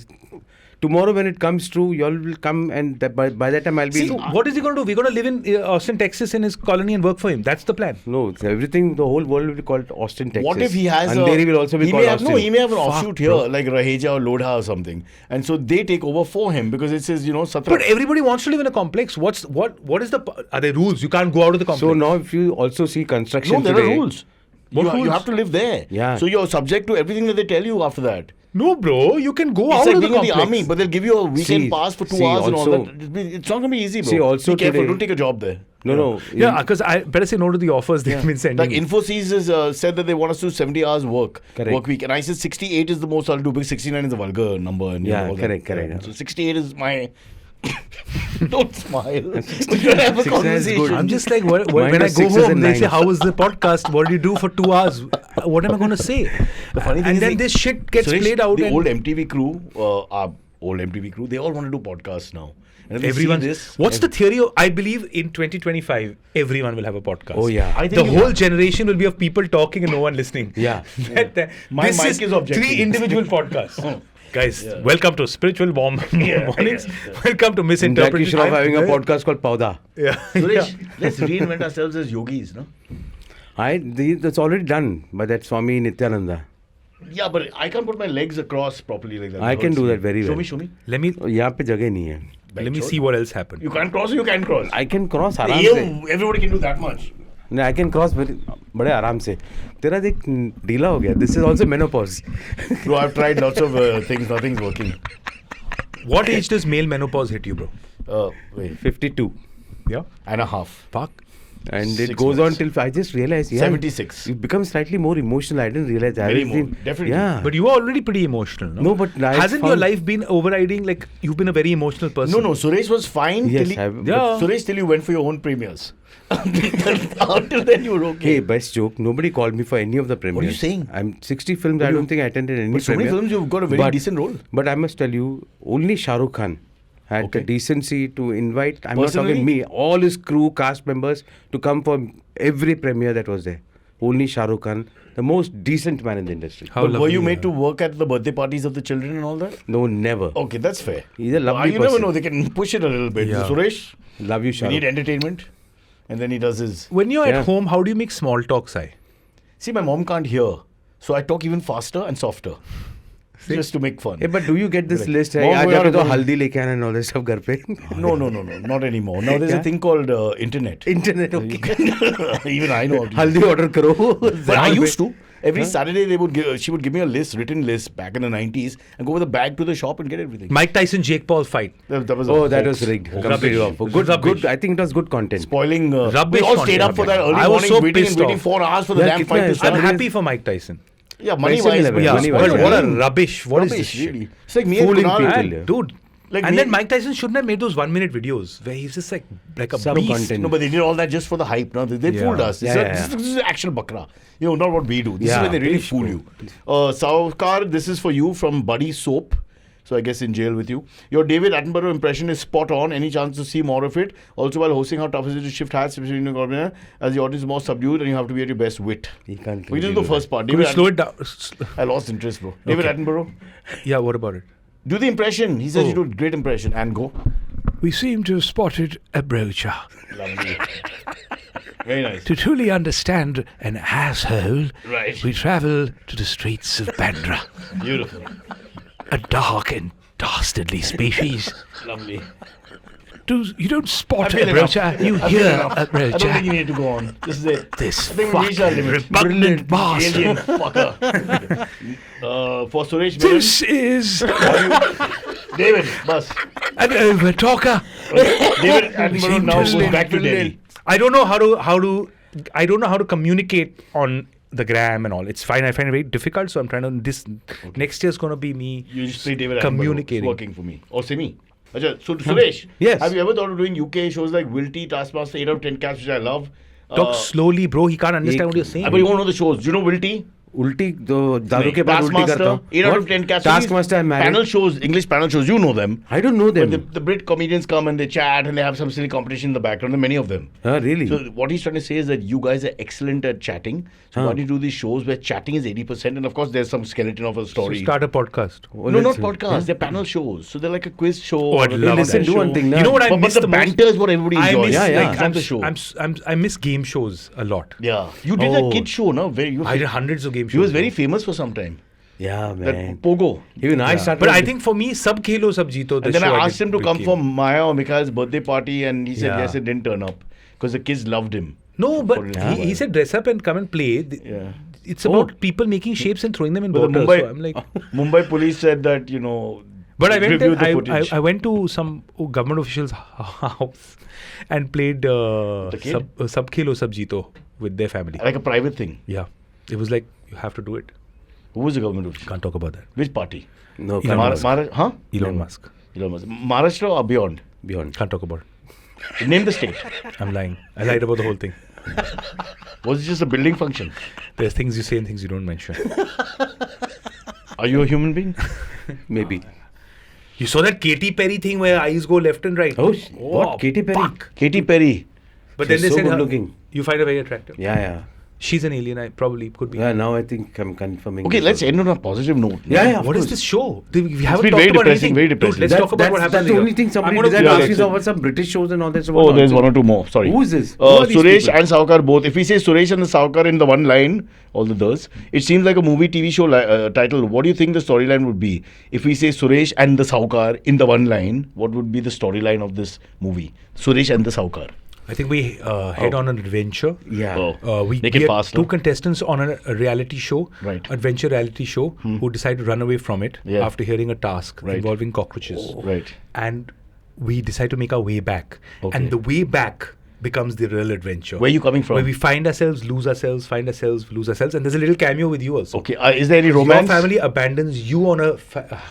tomorrow when it comes true, y'all will come and by that time I'll be... So what is he going to do? We're going to live in Austin, Texas in his colony and work for him. That's the plan. No, it's everything, the whole world will be called Austin, Texas. What if he has Andheri will also be he called may have, Austin. No, he may have an offshoot here, bro. like Raheja or Lodha or something. And so they take over for him because it says, Satra. But everybody wants to live in a complex. What is are there rules? You can't go out of the complex. So now if you also see construction No, there today... are rules. What You rules? have to live there. Yeah. So you're subject to everything that they tell you after that. No, bro, you can go It's out like of the being in complex. the army, but they'll give you a weekend See, pass for 2 see, hours and all also- that. It's not going to be easy, bro. See, also be careful. today- Don't take a job there. No. Yeah, because I better say no to the offers they've been sending. Like me. Infosys has said that they want us to do 70 hours work week. And I said 68 is the most I'll do because 69 is a vulgar number. And Yeah, all that. correct. So 68 is my... Don't smile. We're going to have a 69 is good. conversation. I'm just like, when Mine I was go sixes home, and they say, nines. how was the podcast? What did you do for 2 hours? What am I going to say? The funny thing And is then the- this shit gets Suresh, played out. The and old MTV crew, they all want to do podcasts now. And if you see everyone. this, What's the theory of, I believe in 2025, everyone will have a podcast. Oh, yeah. I think The whole generation will be of people talking and no one listening. Yeah. My this mic is objective. 3 individual podcasts. Guys, welcome to Spiritual Mornings. Welcome to Jack, Misinterpreted. you should have having a podcast called Pauda. Yeah. Suresh, let's reinvent ourselves as yogis, no? That's already done by that Swami Nityananda. Yeah, but I can't put my legs across properly like that. I can do that very well. Show me. Let me यहाँ पे जगह नहीं है. let me see what else happened. You can't cross or you can cross? I can cross आराम से. Everybody can do that much. No, I can cross बड़े आराम से. तेरा देख ढीला हो गया. This is also menopause. Bro, I've tried lots of things. Nothing's working. What age does male menopause hit you, bro? Wait. 52. Yeah. And a half. Fuck. And 6 it goes months. on till I just realized. Yeah, 76. You become slightly more emotional. I didn't realize that. Very more, definitely. Yeah. But you are already pretty emotional, no? No, but I hasn't your found- life been overriding? Like you've been a very emotional person. No. Suresh was fine Yes, till I've- Yeah. Suresh till you went for your own premiers. Until then you were okay. Hey, best joke. Nobody called me for any of the premieres. are you saying? I'm 60 films. I don't think I attended any But so many premiere. films you've got a very decent role. But I must tell you, only Shah Rukh Khan had the decency to invite, I'm Personally? not talking me, all his crew, cast members to come for every premiere that was there. Only Shah Rukh Khan, the most decent man in the industry. How But were lovely you you made are. to work at the birthday parties of the children and all that? No, never. Okay, that's fair. He's a lovely You never person. know, they can push it a little bit. Yeah. Suresh, Love you, Shah we need Rukh. entertainment. And then he does his... When you're Yeah. at home, how do you make small talk, Sai? See, my mom can't hear. So I talk even faster and softer. Just to make fun. Hey, but do you get this list? Mom, आज we जाके are तो going- हल्दी लेके आना and all that stuff घर पे. No, not anymore. Now there's a Yeah. thing called internet. Internet, okay. Even I know how to use हल्दी order करो. But I used to. Every Saturday she would give me a written list back in the 90s, and go with a bag to the shop and get everything. Mike Tyson, Jake Paul fight. That was that was rigged. Completely wrong. Good. I think it was good content. Spoiling. Rubbish We all content. stayed up for that early I was morning, so waiting 4 hours for the damn fight to I'm start. happy for Mike Tyson. Yeah, money-wise. Tyson but level, it was money-wise, spoiled. What a rubbish. What is this Rubbish, shit? really. It's like me and Fooling Kunal. people. And, dude. Like and me- then Mike Tyson shouldn't have made those 1-minute videos where he's just like a Some beast. content. No, but they did all that just for the hype. No, they Yeah. fooled us. Yeah. This is actual bakra. Not what we do. This is Yeah, when they really please fool you. Sahukar, this is for you from Buddy Soap. So I guess in jail with you. Your David Attenborough impression is spot on. Any chance to see more of it? Also, while hosting, how tough is it to shift hats as the audience is more subdued and you have to be at your best wit? He can't We did really the do first part. Could you David slow it down? I lost interest, bro. David Attenborough. Yeah, what about it? Do the impression. He says you do a great impression. And go. We seem to have spotted a broacha. Lovely. Very nice. To truly understand an asshole, Right. we travel to the streets of Bandra, Beautiful. a dark and dastardly species. Lovely. You don't spot a feel enough. broacha, you I feel hear enough. a I don't think you broacha. need to go on. This is it. This I think we reached our fucking limit. repugnant bastard. Alien fucker. For Suresh Menon. This is David, bus. an overtalker. David Attenborough seem now to goes live back to Delhi. I don't know I don't know how to communicate on the gram and all. It's fine. I find it very difficult. So I'm trying to. Next year's going to be me You just play David Attenborough. communicating. It's working for me. Or Simi. Achha, so Suresh, Yes. have you ever thought of doing UK shows like Wilty, Taskmaster, 8 out of 10 Cats, which I love? Talk slowly, bro. He can't understand what you're saying. But you won't know the shows. Do you know Wilty? उल्टी तो दारू के बाद उल्टी करता Taskmaster, हूँ 8 out of 10 Cats. Taskmaster I'm married. Panel shows, English panel shows, you know them. I don't know them. But the Brit comedians come and they chat and they have some silly competition in the background. There are many of them. Really? So what he's trying to say is that you guys are excellent at chatting. So why don't you do these shows where chatting is 80% and of course there's some skeleton of a So story. start a podcast. No, not podcasts. They're panel shows. So they're like a quiz show. Oh, I'd or a love listen that. to do one thing. You know what I But miss the the most? banter is what everybody I enjoys. miss, Yeah, yeah. like, Not the show. I miss game shows a lot. Yeah. You did a kid show, no? I did hundreds of game shows. He was very famous for some time. Yeah, That man. Pogo. Even I started. But I think for me, Sab Khelo Sab Jeeto. And then I asked him to come for Maya or Mikhail's birthday party and he said Yeah. yes, it didn't turn up. Because the kids loved him. No, but Yeah. he said dress up and come and play. Yeah. It's about people making shapes and throwing them in But water. the Mumbai, So I'm like, Mumbai police said that, you know. but I went reviewed the and footage. I went to some government official's house and played kid? Sab Khelo Sab Jeeto with their family. Like a private thing. Yeah, it was like you have to do it. Who was the government official? Can't talk about that. Which party? no, Elon Musk. Huh? Elon Musk. Elon Musk. Maharashtra or beyond? beyond. Can't talk about it. Name the state. I'm lying. I lied about the whole thing. Was it just a building function? There's things you say and things you don't mention. Are you a human being? Maybe. You saw that Katy Perry thing where eyes go left and right. Oh, what? Katy Perry? Fuck. Katy Perry. But then She's they so said good her- looking. you find her very attractive. Yeah. She's an alien. I probably could be. Yeah, now I think I'm confirming. Okay, this let's also. end on a positive note. Yeah, of What is course. this show? We haven't been talked very about depressing, anything. very Dude, depressing. let's talk about what That's happened. the here. only thing somebody I'm gonna did. go- Ask you about some British shows and all that. So Oh, there's one or two more. Sorry. Who is this? Who are these Suresh people? and Sahukar both. If we say Suresh and the Sahukar in the one line, all the does, it seems like a movie TV show title. What do you think the storyline would be? If we say Suresh and the Sahukar in the one line, what would be the storyline of this movie? Suresh and the Sahukar. I think we head on an adventure. Yeah. We Make it get fast, two no? contestants on a reality show, Right. adventure reality show, who decide to run away from it Yeah. after hearing a task Right. involving cockroaches. Right. And we decide to make our way back. Okay. And the way back becomes the real adventure. Where are you coming from? Where we find ourselves, lose ourselves, find ourselves, lose ourselves. And there's a little cameo with you also. Okay. Is there any romance? Your family abandons you on a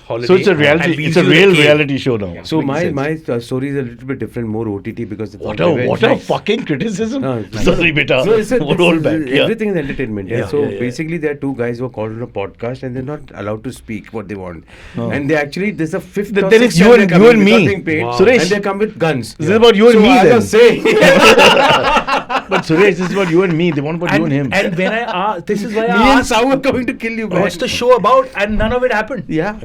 holiday. So it's a and reality. leaves It's a you in real cave. reality show now. So Makes my story is a little bit different, more OTT because it's What on a revenge. fucking criticism. No, it's Sorry, beta. So it's Roll back. Yeah. everything is entertainment. Yeah. So yeah. basically, there are two guys who are called on a podcast and they're not allowed to speak what they want. And they actually there's a fifth. Then or it's sixth you time and- they're you coming and without me. being paid. Wow. Suresh. And they come with guns. This is about you and so me I then. was saying. But Suresh, this is about you and me. They want about you and him. And when I asked, this is why Me I and asked, Sahu are coming to kill you, man. what's the show about? And none of it happened. Yeah.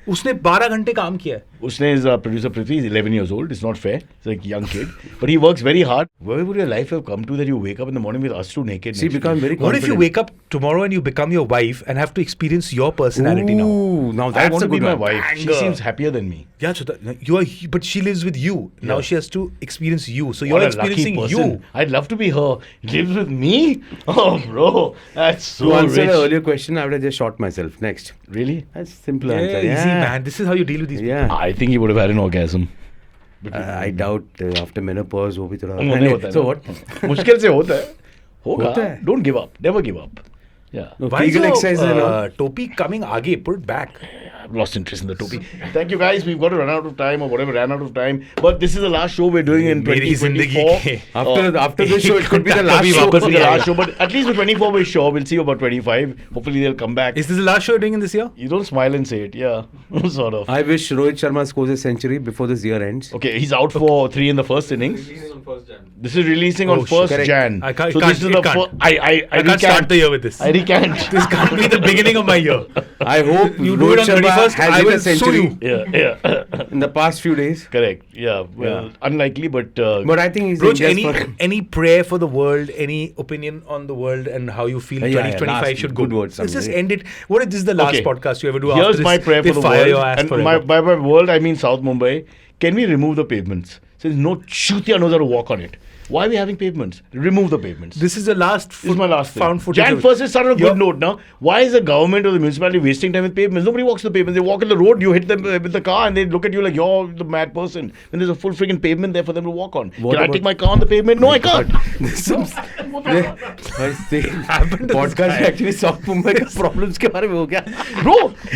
उसने 12 घंटे काम किया है. Usne is producer Prithvi. He's 11 years old. It's not fair. It's like a young kid. But he works very hard. Where would your life have come to that you wake up in the morning with us two naked? She next to become you? very What if you confident. wake up tomorrow and you become your wife and have to experience your personality now? Ooh, now I that's want a to be good my one. wife. She Anger. seems happier than me. Yeah, so but she lives with you. Now Yeah. she has to experience you. So you're What a lucky experiencing person. you. I'd love to be So, lives with me? Oh, bro. That's so To answer rich. the earlier question, I would have just shot myself. Next. Really? That's simple Yeah, answer. easy, man. This is how you deal with these people. Yeah. I think he would have had an orgasm. I doubt after menopause वो भी थोड़ा वो नहीं होता है So ना। what? मुश्किल से होता है होता होगा है। Don't give up, never give up. Yeah. No, Why is Kegel your exercises and all. topi coming आगे? Put it back. I've lost interest in the topi. Thank you guys. We've got to run out of time or whatever, ran out of time. But this is the last show we're doing in मेरी जिंदगी 2024. के After this show, it could be the last कभी show. वापस This is नहीं the आएगा. last show, but at least with 24 we're sure. We'll see you about 25. Hopefully they'll come back. Is this the last show you're doing in this year? You don't smile and say it, yeah. Sort of. I wish Rohit Sharma scores a century before this year ends. Okay, he's out for 3 in the first innings. This is releasing on Oh, shit. 1st Correct. Jan. I can't- so it this is can't- the it can't. first. I I can't start the year with this. I recant. This can't be the beginning of my year. I hope You do it Rohit on Sharma 31st, has I hit will a sue century you. Yeah. in the past few days. Correct. Yeah. Well, unlikely, but. But I think he's Broach, India's any prayer for the world, any opinion on the world and how you feel Yeah, yeah, 2025 last should go? good words Let's just someday. end it. What if this is the last Okay. podcast you ever do Here's after this? my prayer they for the fire world. your ass And forever. by world, I mean South Mumbai. Can we remove the pavements? Since no chutia knows how to walk on it. Why are we having pavements? Remove the pavements. This is the last This is my last thing. found footage. Jan of- 1st is started on a You're- good note now. Why is the government or the municipality wasting time with pavements? Nobody walks the pavements. They walk on the road, you hit them with the car and they look at you like you're the mad person. When there's a full freaking pavement there for them to walk on. What Can I about- take my car on the pavement? No, I can't. Podcast actually south Mumbai के problems के बारे में हो गया Bro,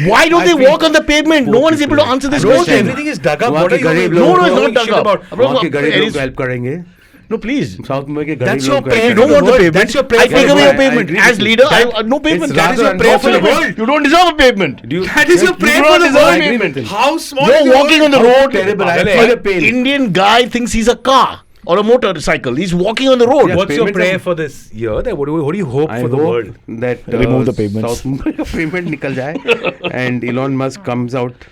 why don't I they feel walk on the pavement? No one is able to answer this Broach, question. everything is dug up. वहाँ What के are you गरीब doing? लोगों No, no, it's को not dug shit up. about- Bro, वहाँ के गरीब लोग it's- को हेल्प करेंगे No, please. साउथ मुंबई के That's गरीब your लोगों को prayer help for You don't the want the world. pavement. That's your prayer I for take the away your world. pavement. I agree As with you. leader, That- no pavement. it's That is your rather prayer for the unfortunate. world. You don't deserve a pavement. Do you- That is your you prayer do for not the deserve world. pavement. How small You're is your walking on the How road. terrible. I Pagal feel hai. the pain. Indian guy thinks he's a car or a motorcycle. He's walking on the road. Yeah. What's your Payments prayer are- for this year? What do you hope I for the hope world? that Remove the pavements. South Mumbai का payment निकल जाए and Elon Musk comes out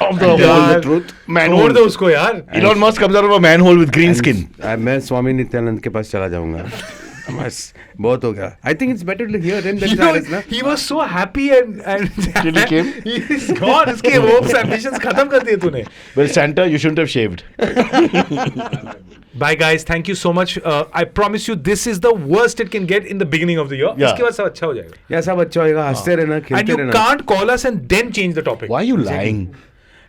Of the and wall, tells the the truth. manhole. छोड़ दो उसको यार. Elon Musk comes out of a manhole with green skin. मैं स्वामी नित्यानंद के पास चला जाऊंगा बस बहुत हो गया I think it's better to hear him than Cyrus ना He was so happy and Till he came. He's gone. उसके hopes, ambitions खत्म कर दिए तूने. Well, Santa, you shouldn't have shaved. Bye guys, thank you so much. I promise you, this is the worst it can get in the beginning of the year. Yeah. इसके बाद सब अच्छा हो जाएगा. या सब अच्छा होएगा हंसते रहना And खेलते you रहना can't call us and then change the topic. Why are you lying?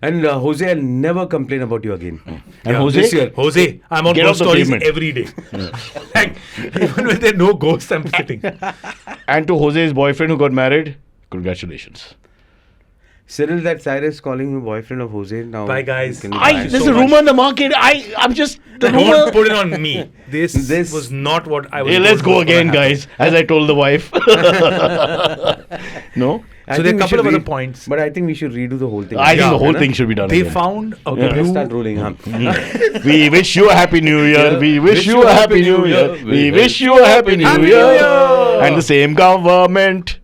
and Jose I'll never complain about you again And Yeah, Jose? this year Jose, I'm on Get ghost off the stories pavement. every day. Like, even when there are no ghosts, I'm sitting. And to Jose's boyfriend who got married, congratulations. Cyril that Cyrus calling you boyfriend of Jose now Bye, guys. can you I, buy- there's so a rumor in the market. I'm just the Don't rumor. put it on me. This This- was not what I was. Hey, let's told go was gonna again, happen. guys. As I told the wife. No, I So there are think a we couple should of other points. but I think we should redo the whole thing I think Yeah. the whole thing should be done They again. found a Let's blue. start rolling huh? We wish you a happy new year. Yeah. We wish you a happy new year. We wish you a happy new Happy year. New Year. And the same government.